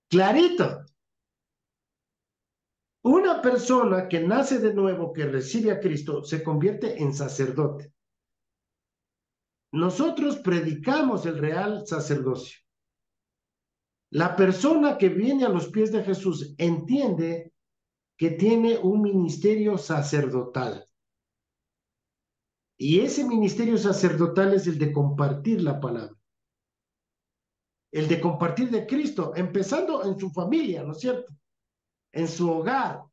S1: Clarito. Una persona que nace de nuevo, que recibe a Cristo, se convierte en sacerdote. Nosotros predicamos el real sacerdocio. La persona que viene a los pies de Jesús entiende que tiene un ministerio sacerdotal. Y ese ministerio sacerdotal es el de compartir la palabra. El de compartir de Cristo, empezando en su familia, ¿no es cierto? En su hogar.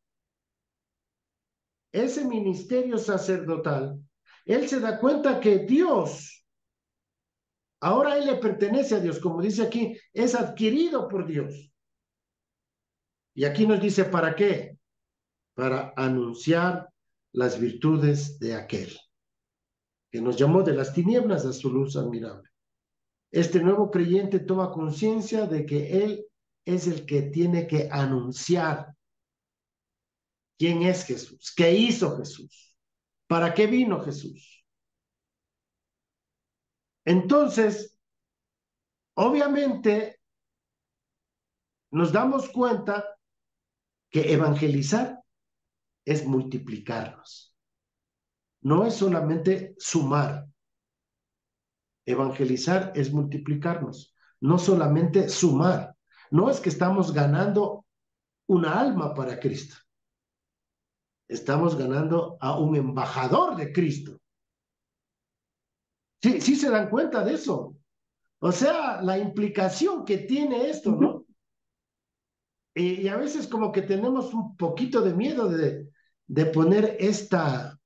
S1: Ese ministerio sacerdotal, él se da cuenta que Dios, ahora él le pertenece a Dios, como dice aquí, es adquirido por Dios. Y aquí nos dice, ¿para qué? Para anunciar las virtudes de aquel que nos llamó de las tinieblas a su luz admirable. Este nuevo creyente toma conciencia de que él es el que tiene que anunciar quién es Jesús, qué hizo Jesús, para qué vino Jesús. Entonces, obviamente, nos damos cuenta que evangelizar es multiplicarnos, no es solamente sumar. Evangelizar es multiplicarnos, no solamente sumar. No es que estamos ganando una alma para Cristo, estamos ganando a un embajador de Cristo. Sí, sí se dan cuenta de eso. O sea, la implicación que tiene esto, ¿no? Y a veces como que tenemos un poquito de miedo de poner esta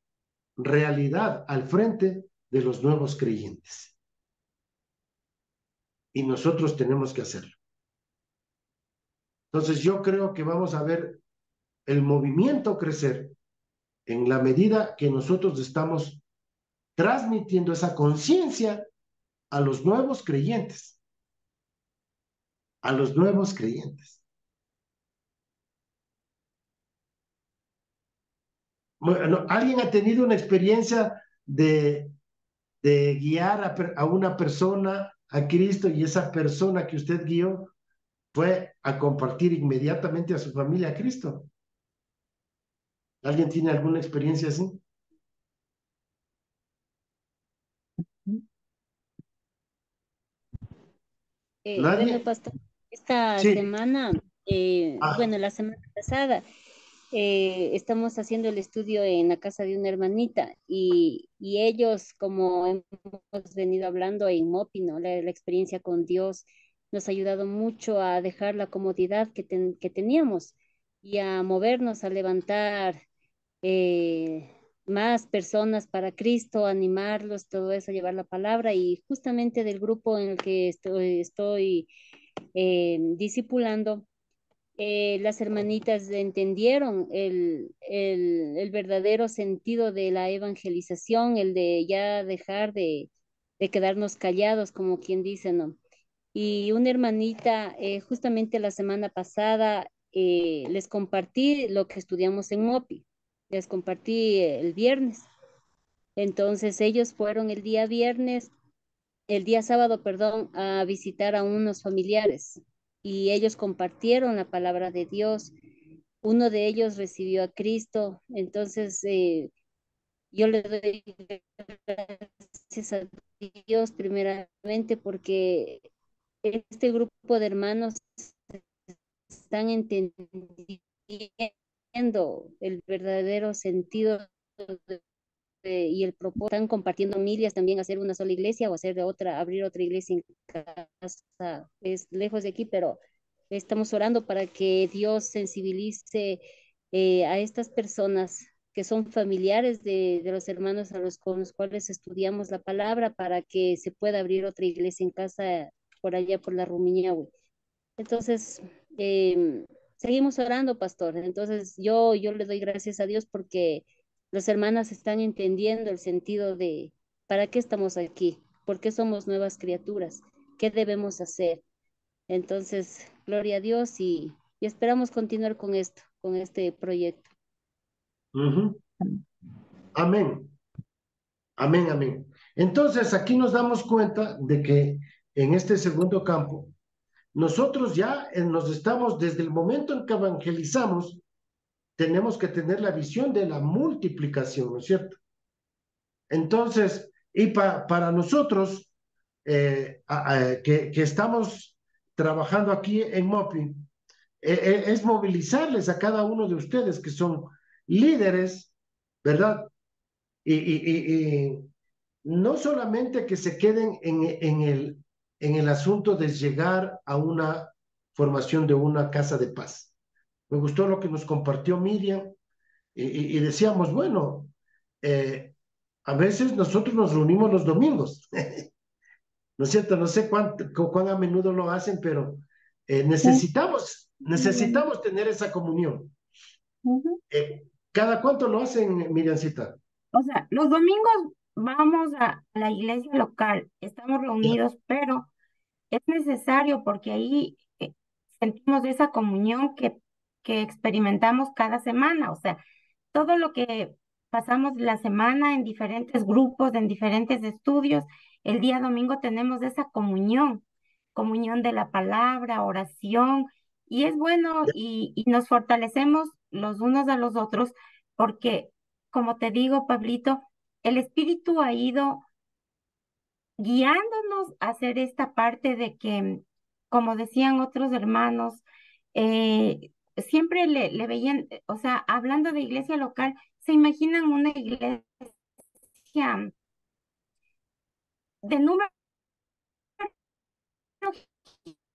S1: realidad al frente de los nuevos creyentes. Y nosotros tenemos que hacerlo. Entonces yo creo que vamos a ver el movimiento crecer en la medida que nosotros estamos transmitiendo esa conciencia a los nuevos creyentes. A los nuevos creyentes. Bueno, ¿alguien ha tenido una experiencia de guiar a una persona a Cristo y esa persona que usted guió fue a compartir inmediatamente a su familia a Cristo? ¿Alguien tiene alguna experiencia así? ¿Nadie?
S3: Bueno, pastor, esta
S1: Sí.
S3: semana, bueno, la semana pasada, estamos haciendo el estudio en la casa de una hermanita y ellos, como hemos venido hablando en MOPI, ¿no? La experiencia con Dios nos ha ayudado mucho a dejar la comodidad que teníamos y a movernos, a levantar eh, más personas para Cristo, animarlos, todo eso, llevar la palabra y justamente del grupo en el que estoy discipulando, las hermanitas entendieron el verdadero sentido de la evangelización, el de ya dejar de quedarnos callados, como quien dice, ¿no? Y una hermanita, justamente la semana pasada, les compartí lo que estudiamos en MOPI, les compartí el viernes. Entonces ellos fueron el día sábado, perdón, a visitar a unos familiares y ellos compartieron la palabra de Dios. Uno de ellos recibió a Cristo, entonces yo le doy gracias a Dios primeramente porque este grupo de hermanos están entendiendo el verdadero sentido y el propósito. Están compartiendo familias también, hacer una sola iglesia o hacer otra, abrir otra iglesia en casa. Es lejos de aquí, pero estamos orando para que Dios sensibilice a estas personas que son familiares de los hermanos con los cuales estudiamos la palabra, para que se pueda abrir otra iglesia en casa por allá por la Rumiñahui. Entonces, seguimos orando, pastor. Entonces, yo le doy gracias a Dios porque las hermanas están entendiendo el sentido de para qué estamos aquí, por qué somos nuevas criaturas, qué debemos hacer. Entonces, gloria a Dios y esperamos continuar con esto, con este proyecto.
S1: Amén. Amén, amén. Entonces, aquí nos damos cuenta de que en este segundo campo, nosotros ya nos estamos, desde el momento en que evangelizamos, tenemos que tener la visión de la multiplicación, ¿no es cierto? Entonces, y para nosotros, que estamos trabajando aquí en MOPI, es movilizarles a cada uno de ustedes que son líderes, ¿verdad? Y no solamente que se queden en el asunto de llegar a una formación de una casa de paz. Me gustó lo que nos compartió Miriam y decíamos, bueno, a veces nosotros nos reunimos los domingos, ¿no es cierto? No sé cuán a menudo lo hacen, pero necesitamos Necesitamos tener esa comunión.
S2: Ujú.
S1: ¿Cada cuánto lo hacen, Miriancita?
S2: O sea, los domingos vamos a la iglesia local, estamos
S1: Ya.
S2: reunidos, pero es necesario porque ahí sentimos esa comunión que experimentamos cada semana. O sea, todo lo que pasamos la semana en diferentes grupos, en diferentes estudios, el día domingo tenemos esa comunión, comunión de la palabra, oración, y es bueno y nos fortalecemos los unos a los otros porque, como te digo, Pablito, el Espíritu ha ido guiándonos a hacer esta parte de que, como decían otros hermanos, siempre le veían, o sea, hablando de iglesia local, se imaginan una iglesia de número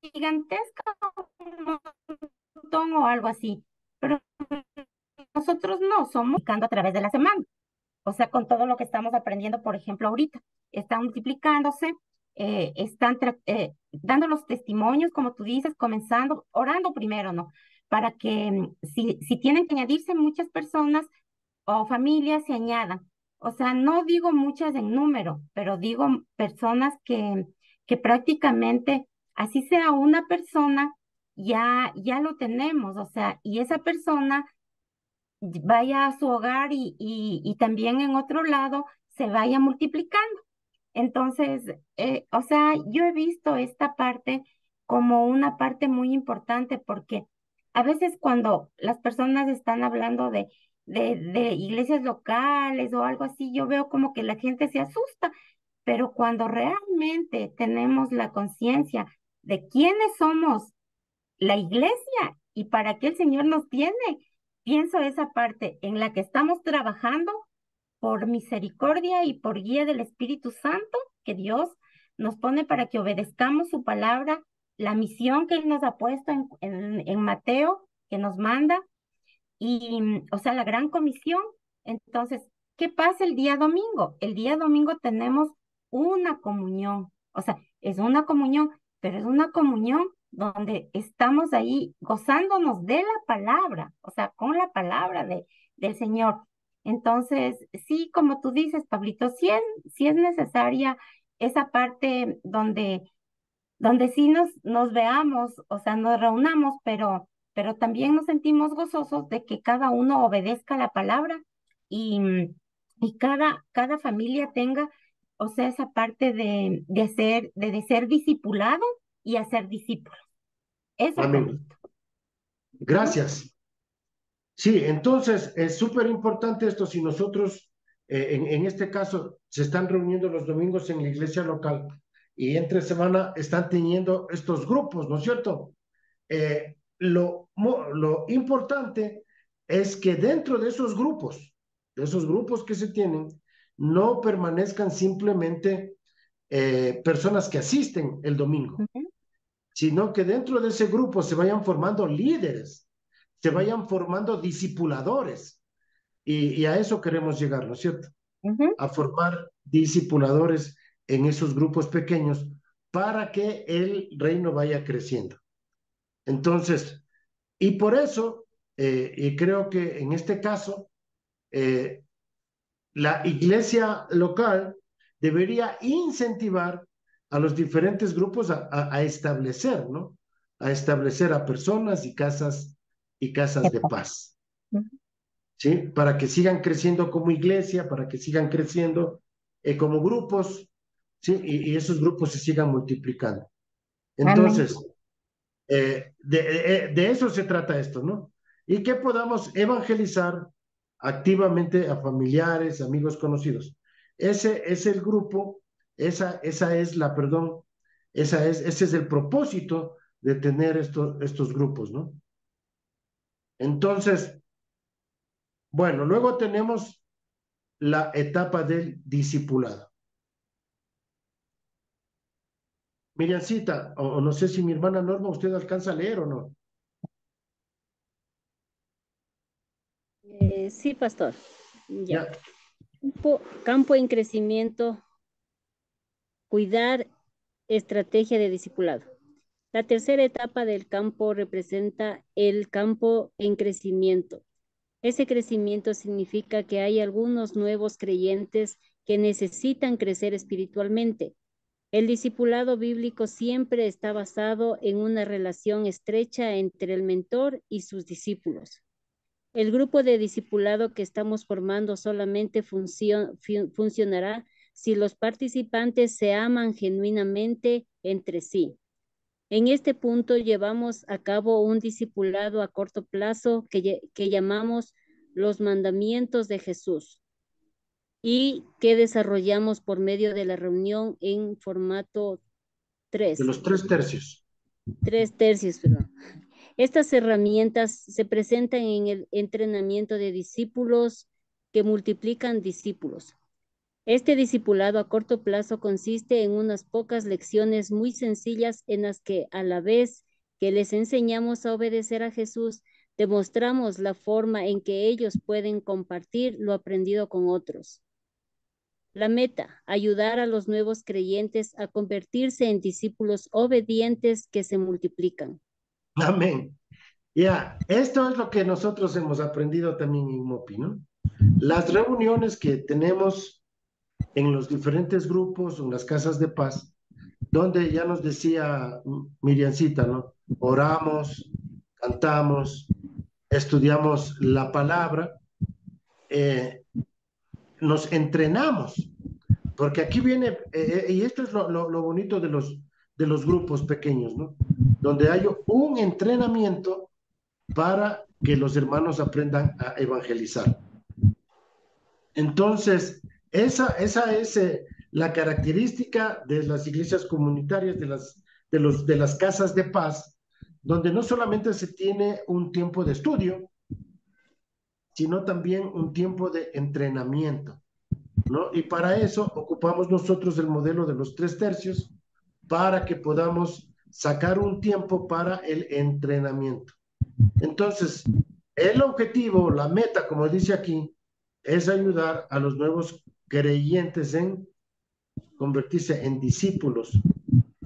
S2: gigantesca, un montón o algo así, pero nosotros no somos multiplicando a través de la semana. O sea, con todo lo que estamos aprendiendo, por ejemplo, ahorita, están multiplicándose, dando los testimonios, como tú dices, comenzando, orando primero, ¿no? Para que si tienen que añadirse muchas personas o familias, se añadan. O sea, no digo muchas en número, pero digo personas que prácticamente, así sea una persona, ya lo tenemos. O sea, y esa persona vaya a su hogar y también en otro lado se vaya multiplicando. Entonces, o sea, yo he visto esta parte como una parte muy importante porque a veces cuando las personas están hablando de iglesias locales o algo así, yo veo como que la gente se asusta, pero cuando realmente tenemos la conciencia de quiénes somos la iglesia y para qué el Señor nos tiene, pienso esa parte en la que estamos trabajando por misericordia y por guía del Espíritu Santo, que Dios nos pone para que obedezcamos su palabra, la misión que Él nos ha puesto en Mateo, que nos manda, y, o sea, la gran comisión. Entonces, ¿qué pasa el día domingo? El día domingo tenemos una comunión, o sea, es una comunión, pero es una comunión donde estamos ahí gozándonos de la palabra, o sea, con la palabra del Señor. Entonces, sí, como tú dices, Pablito, sí es necesaria esa parte donde sí nos veamos, o sea, nos reunamos, pero también nos sentimos gozosos de que cada uno obedezca la palabra y, y cada familia tenga, o sea, esa parte de ser discipulado y hacer discípulos. Eso,
S1: Amén.
S2: Pablito.
S1: Gracias. Sí, entonces es súper importante esto. Si nosotros, en este caso, se están reuniendo los domingos en la iglesia local y entre semana están teniendo estos grupos, ¿no es cierto? Lo importante es que dentro de esos grupos que se tienen, no permanezcan simplemente personas que asisten el domingo,
S2: Ujú.
S1: sino que dentro de ese grupo se vayan formando líderes, se vayan formando discipuladores. Y a eso queremos llegar, ¿no es cierto?
S2: Ujú.
S1: A formar discipuladores en esos grupos pequeños para que el reino vaya creciendo. Entonces, y por eso, y creo que en este caso, eh, la iglesia local debería incentivar a los diferentes grupos a establecer, ¿no? A establecer a personas y casas de paz,
S2: Ujú.
S1: ¿sí? Para que sigan creciendo como iglesia, para que sigan creciendo como grupos, ¿sí? Y esos grupos se sigan multiplicando.
S2: Amén.
S1: Entonces, de eso se trata esto, ¿no? Y que podamos evangelizar activamente a familiares, amigos, conocidos. Ese es el grupo, esa es la, perdón, ese es el propósito de tener estos grupos, ¿no? Entonces, bueno, luego tenemos la etapa del discipulado. Miriancita, o no sé si mi hermana Norma, usted alcanza a leer o no.
S3: Sí, pastor. Ya.
S1: Ya,
S3: Campo en crecimiento, cuidar estrategia de discipulado. La tercera etapa del campo representa el campo en crecimiento. Ese crecimiento significa que hay algunos nuevos creyentes que necesitan crecer espiritualmente. El discipulado bíblico siempre está basado en una relación estrecha entre el mentor y sus discípulos. El grupo de discipulado que estamos formando solamente funcionará si los participantes se aman genuinamente entre sí. En este punto llevamos a cabo un discipulado a corto plazo que llamamos los mandamientos de Jesús y que desarrollamos por medio de la reunión en formato 3.
S1: De los 3 tercios.
S3: 3 tercios, perdón. Estas herramientas se presentan en el entrenamiento de discípulos que multiplican discípulos. Este discipulado a corto plazo consiste en unas pocas lecciones muy sencillas en las que a la vez que les enseñamos a obedecer a Jesús, demostramos la forma en que ellos pueden compartir lo aprendido con otros. La meta, ayudar a los nuevos creyentes a convertirse en discípulos obedientes que se multiplican.
S1: Amén. Ya, esto es lo que nosotros hemos aprendido también en MOPI, ¿no? Las reuniones que tenemos en los diferentes grupos, en las casas de paz, donde ya nos decía Miriancita, ¿no? Oramos, cantamos, estudiamos la palabra, nos entrenamos, porque aquí viene, y esto es lo bonito de los grupos pequeños, ¿no? Donde hay un entrenamiento para que los hermanos aprendan a evangelizar. Entonces, esa es la característica de las iglesias comunitarias, de las casas de paz, donde no solamente se tiene un tiempo de estudio, sino también un tiempo de entrenamiento, ¿no? Y para eso ocupamos nosotros el modelo de los 3 tercios para que podamos sacar un tiempo para el entrenamiento. Entonces, el objetivo, la meta, como dice aquí, es ayudar a los nuevos creyentes en convertirse en discípulos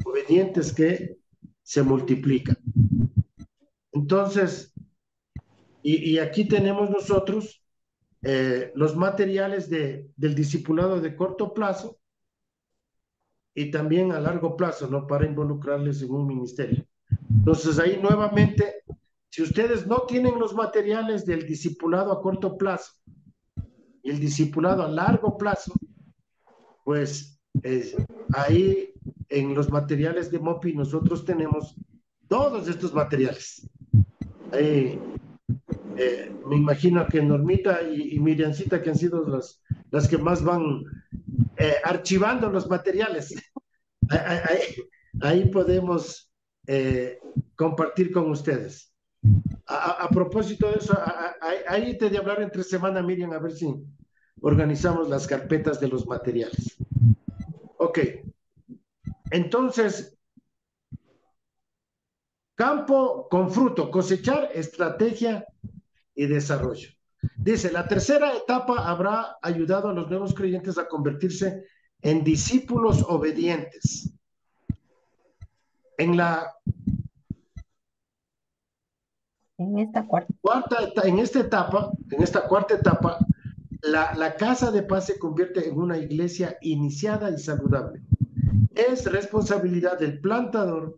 S1: obedientes que se multiplican. Entonces, y aquí tenemos nosotros los materiales del discipulado de corto plazo y también a largo plazo, ¿no? Para involucrarles en un ministerio. Entonces, ahí nuevamente, si ustedes no tienen los materiales del discipulado a corto plazo y el discipulado a largo plazo, pues ahí en los materiales de MOPI nosotros tenemos todos estos materiales. Me imagino que Normita y Miriancita, que han sido las que más van archivando los materiales, ahí podemos compartir con ustedes. A propósito de eso, ahí te de hablar entre semana, Miriam, a ver si organizamos las carpetas de los materiales. Ok. Entonces, campo con fruto, cosechar, estrategia y desarrollo. Dice, la tercera etapa habrá ayudado a los nuevos creyentes a convertirse en discípulos obedientes. En esta cuarta etapa, la casa de paz se convierte en una iglesia iniciada y saludable. Es responsabilidad del plantador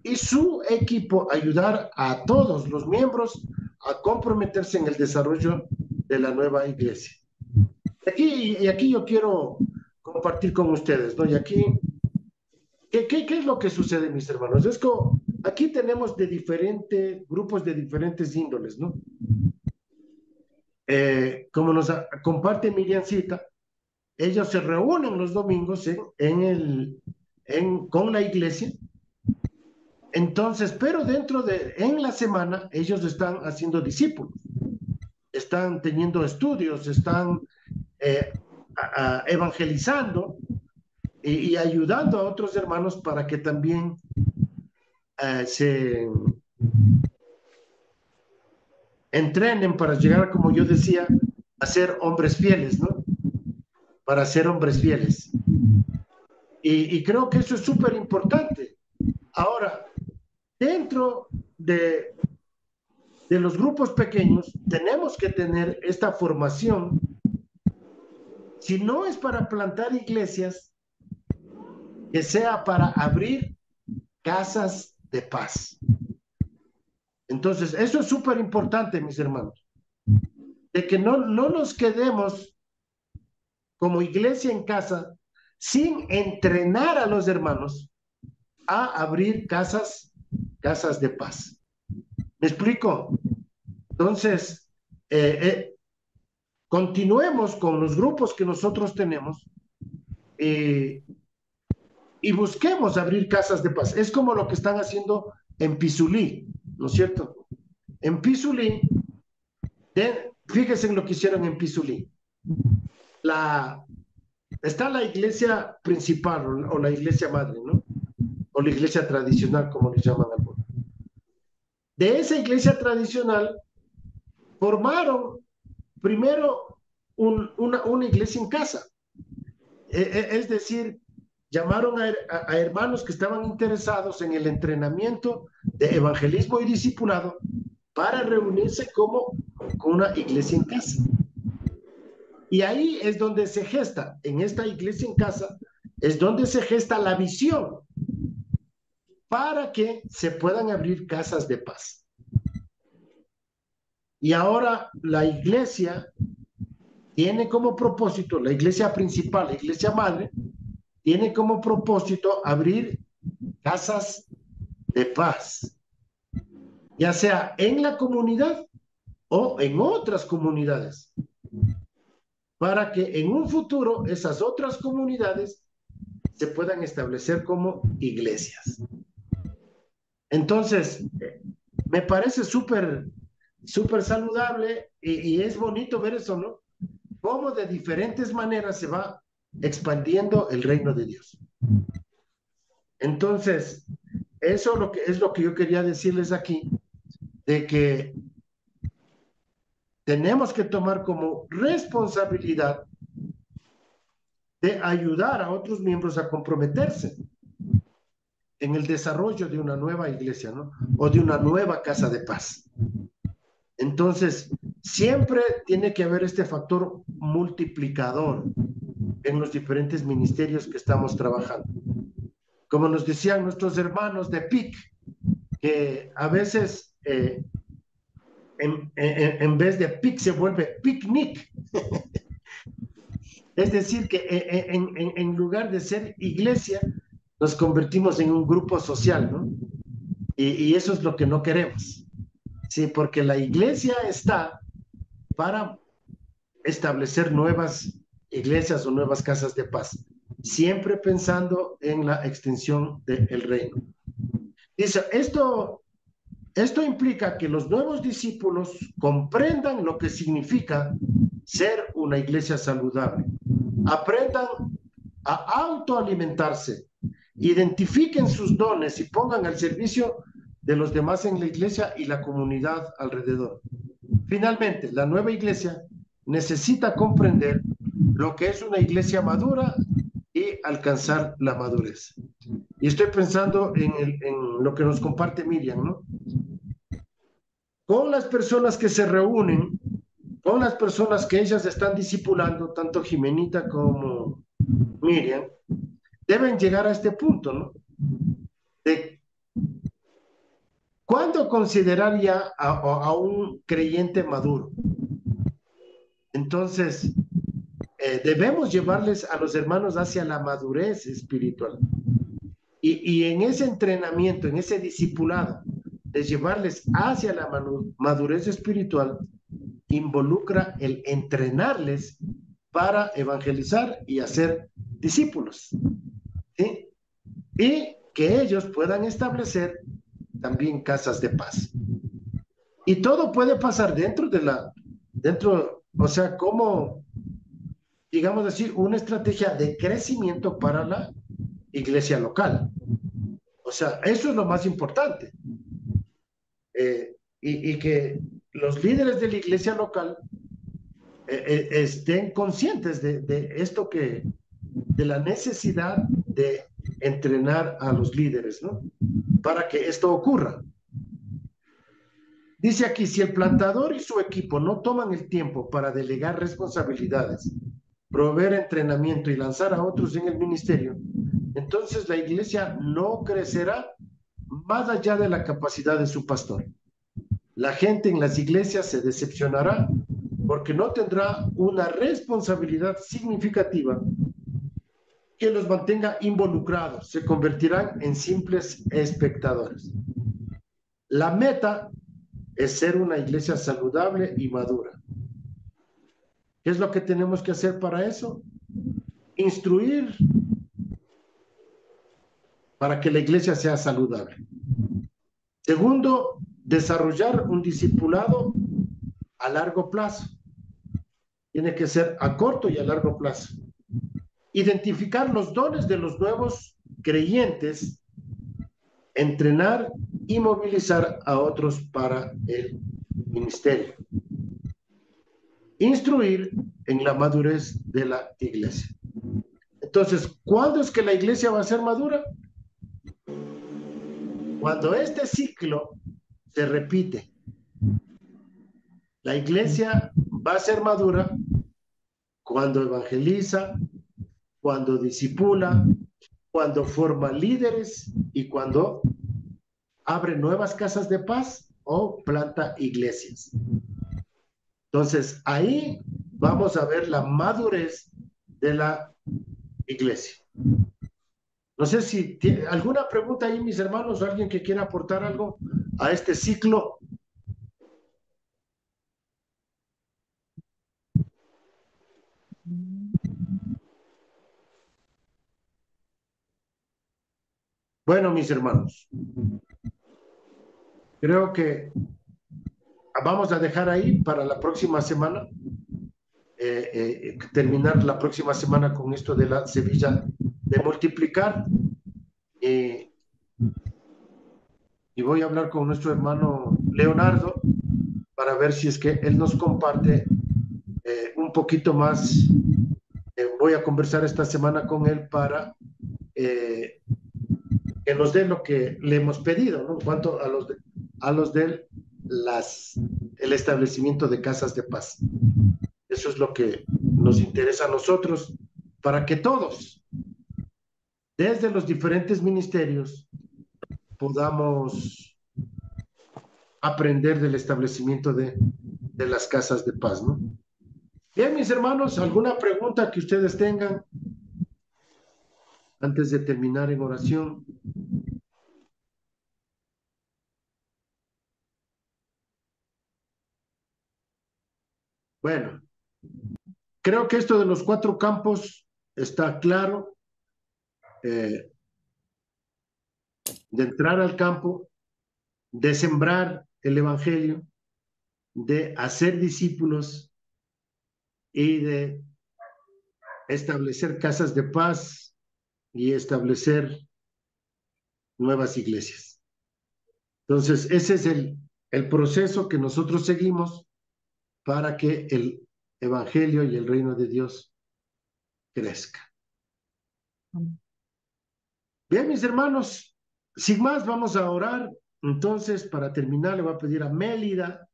S1: y su equipo ayudar a todos los miembros a comprometerse en el desarrollo de la nueva iglesia. Aquí yo quiero compartir con ustedes, ¿no? Y aquí, ¿qué es lo que sucede, mis hermanos? Es que aquí tenemos grupos de diferentes índoles, ¿no? Como nos comparte Miriancita, ellos se reúnen los domingos con la iglesia. Entonces, pero en la semana, ellos están haciendo discípulos, están teniendo estudios, están evangelizando y ayudando a otros hermanos para que también se entrenen para llegar, como yo decía, a ser hombres fieles, ¿no? Para ser hombres fieles. Y creo que eso es súper importante. Ahora, Dentro de los grupos pequeños tenemos que tener esta formación. Si no es para plantar iglesias, que sea para abrir casas de paz. Entonces, eso es súper importante, mis hermanos, de que no nos quedemos como iglesia en casa sin entrenar a los hermanos a abrir casas de paz. ¿Me explico? Entonces, continuemos con los grupos que nosotros tenemos y busquemos abrir casas de paz. Es como lo que están haciendo en Pizulí, ¿no es cierto? En Pizulí, fíjense en lo que hicieron en Pizulí. Está la iglesia principal o la iglesia madre, ¿no? O la iglesia tradicional, como le llaman algunos. De esa iglesia tradicional formaron primero una iglesia en casa. Es decir, llamaron a hermanos que estaban interesados en el entrenamiento de evangelismo y discipulado para reunirse con una iglesia en casa. Y ahí es donde se gesta, en esta iglesia en casa, es donde se gesta la visión para que se puedan abrir casas de paz. Y ahora la iglesia tiene como propósito, la iglesia principal, la iglesia madre, tiene como propósito abrir casas de paz, ya sea en la comunidad o en otras comunidades, para que en un futuro esas otras comunidades se puedan establecer como iglesias. Entonces, me parece súper saludable y es bonito ver eso, ¿no? Cómo de diferentes maneras se va expandiendo el reino de Dios. Entonces, eso es lo que yo quería decirles aquí, de que tenemos que tomar como responsabilidad de ayudar a otros miembros a comprometerse en el desarrollo de una nueva iglesia, ¿no? O de una nueva casa de paz. Entonces, siempre tiene que haber este factor multiplicador en los diferentes ministerios que estamos trabajando. Como nos decían nuestros hermanos de PIC, que a veces en vez de PIC se vuelve picnic. Es decir, que en lugar de ser iglesia, nos convertimos en un grupo social, ¿no? Y eso es lo que no queremos. Sí, porque la iglesia está para establecer nuevas iglesias o nuevas casas de paz, siempre pensando en la extensión del reino. Dice, esto implica que los nuevos discípulos comprendan lo que significa ser una iglesia saludable, aprendan a autoalimentarse, identifiquen sus dones y pongan al servicio de los demás en la iglesia y la comunidad alrededor. Finalmente, la nueva iglesia necesita comprender lo que es una iglesia madura y alcanzar la madurez. Y estoy pensando en lo que nos comparte Miriam, ¿no? Con las personas que se reúnen, con las personas que ellas están discipulando, tanto Jimenita como Miriam, deben llegar a este punto, ¿no? De ¿cuándo considerar ya a un creyente maduro? Entonces, debemos llevarles a los hermanos hacia la madurez espiritual. Y en ese entrenamiento, en ese discipulado, de llevarles hacia la madurez espiritual, involucra el entrenarles para evangelizar y hacer discípulos, ¿sí? Y que ellos puedan establecer también casas de paz. Y todo puede pasar dentro, o sea, como, digamos así, una estrategia de crecimiento para la iglesia local. O sea, eso es lo más importante. Y que los líderes de la iglesia local estén conscientes de esto de la necesidad de entrenar a los líderes, ¿no? para que esto ocurra. Dice aquí, si el plantador y su equipo no toman el tiempo para delegar responsabilidades, proveer entrenamiento y lanzar a otros en el ministerio, entonces la iglesia no crecerá más allá de la capacidad de su pastor. La gente en las iglesias se decepcionará porque no tendrá una responsabilidad significativa que los mantenga involucrados, se convertirán en simples espectadores. La meta es ser una iglesia saludable y madura. ¿Qué es lo que tenemos que hacer para eso? Instruir para que la iglesia sea saludable. Segundo, desarrollar un discipulado a largo plazo. Tiene que ser a corto y a largo plazo. Identificar los dones de los nuevos creyentes, entrenar y movilizar a otros para el ministerio. Instruir en la madurez de la iglesia. Entonces, ¿cuándo es que la iglesia va a ser madura? Cuando este ciclo se repite. La iglesia va a ser madura cuando evangeliza, cuando discipula, cuando forma líderes y cuando abre nuevas casas de paz o planta iglesias. Entonces, ahí vamos a ver la madurez de la iglesia. No sé si tiene alguna pregunta ahí, mis hermanos, o alguien que quiera aportar algo a este ciclo. Bueno, mis hermanos, creo que vamos a dejar ahí para la próxima semana, terminar la próxima semana con esto de la Sevilla de multiplicar. Y voy a hablar con nuestro hermano Leonardo para ver si es que él nos comparte un poquito más. Voy a conversar esta semana con él para que nos dé lo que le hemos pedido, ¿no? En cuanto a los de el establecimiento de casas de paz. Eso es lo que nos interesa a nosotros, para que todos, desde los diferentes ministerios, podamos aprender del establecimiento de las casas de paz, ¿no? Bien, mis hermanos, ¿alguna pregunta que ustedes tengan antes de terminar en oración? Bueno, creo que esto de los 4 campos está claro. De entrar al campo, de sembrar el evangelio, de hacer discípulos y de establecer casas de paz y establecer nuevas iglesias. Entonces, ese es el proceso que nosotros seguimos para que el evangelio y el reino de Dios crezca. Bien, mis hermanos, sin más, vamos a orar. Entonces, para terminar, le voy a pedir a Mélida,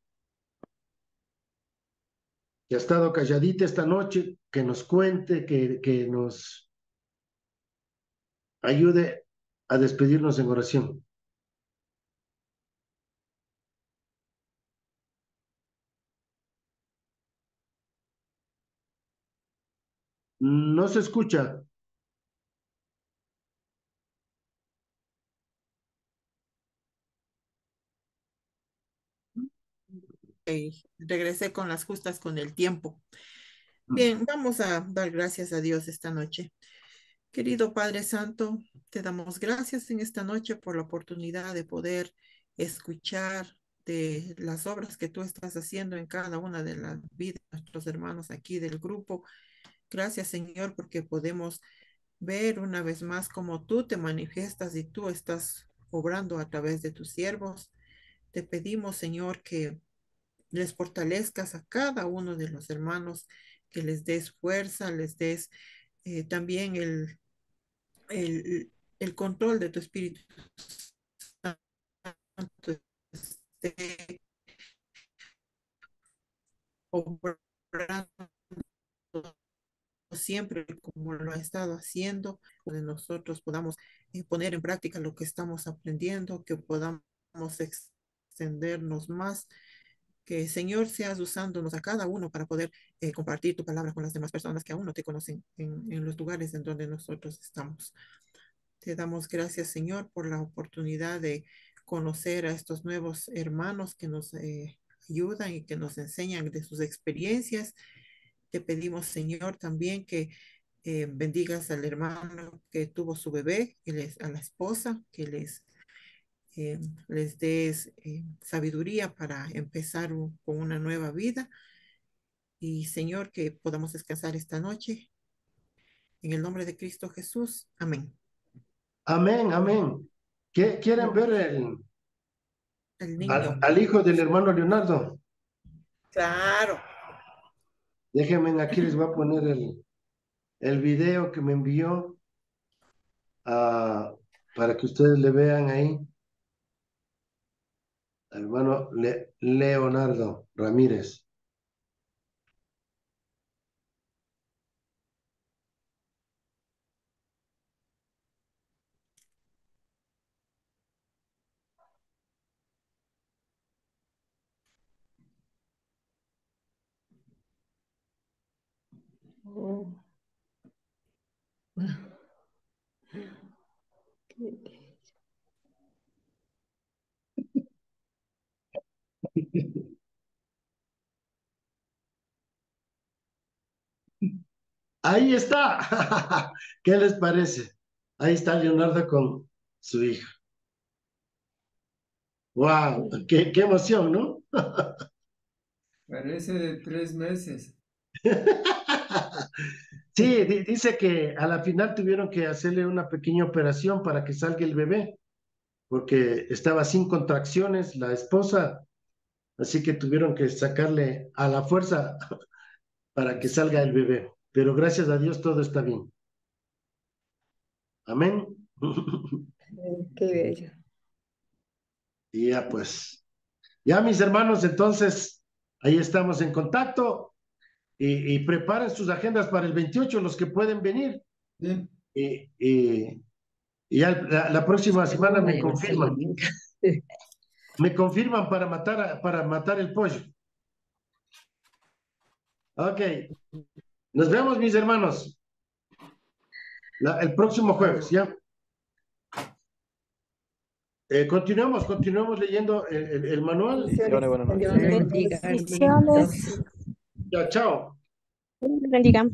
S1: que ha estado calladita esta noche, que nos cuente, que nos ayude a despedirnos en oración. No se escucha.
S15: Regresé con las justas con el tiempo. Bien, vamos a dar gracias a Dios esta noche. Querido Padre Santo, te damos gracias en esta noche por la oportunidad de poder escuchar de las obras que tú estás haciendo en cada una de las vidas de nuestros hermanos aquí del grupo. Gracias, Señor, porque podemos ver una vez más cómo tú te manifiestas y tú estás obrando a través de tus siervos. Te pedimos, Señor, que les fortalezcas a cada uno de los hermanos, que les des fuerza, les des también el control de tu Espíritu Santo esté obrando siempre como lo ha estado haciendo, donde nosotros podamos poner en práctica lo que estamos aprendiendo, que podamos extendernos más, que Señor seas usándonos a cada uno para poder compartir tu palabra con las demás personas que aún no te conocen en los lugares en donde nosotros estamos. Te damos gracias, Señor, por la oportunidad de conocer a estos nuevos hermanos que nos ayudan y que nos enseñan de sus experiencias. Te pedimos, Señor, también que bendigas al hermano que tuvo su bebé, a la esposa, que les des sabiduría para empezar con una nueva vida. Y, Señor, que podamos descansar esta noche. En el nombre de Cristo Jesús. Amén.
S1: Amén, amén. ¿Quieren ver
S15: El niño?
S1: al hijo del hermano Leonardo?
S15: Claro.
S1: Déjenme, aquí les voy a poner el video que me envió para que ustedes le vean ahí. Hermano Leonardo Ramírez.
S4: Oh.
S1: Ahí está. ¿Qué les parece? Ahí está Leonardo con su hija. ¡Wow! ¡Qué emoción!, ¿no?
S11: Parece de 3 meses.
S1: Sí, dice que a la final tuvieron que hacerle una pequeña operación para que salga el bebé, porque estaba sin contracciones la esposa, así que tuvieron que sacarle a la fuerza para que salga el bebé. Pero gracias a Dios todo está bien. Amén.
S4: Qué bello.
S1: Y ya pues, ya mis hermanos, entonces ahí estamos en contacto y preparen sus agendas para el 28, los que pueden venir.
S11: Sí.
S1: Y ya la próxima semana me confirman. Me confirman para matar el pollo. Ok. Nos vemos, mis hermanos. El próximo jueves, ¿ya? Continuemos leyendo el manual.
S4: Bendiciones.
S1: Ya, chao.
S8: Bendiga.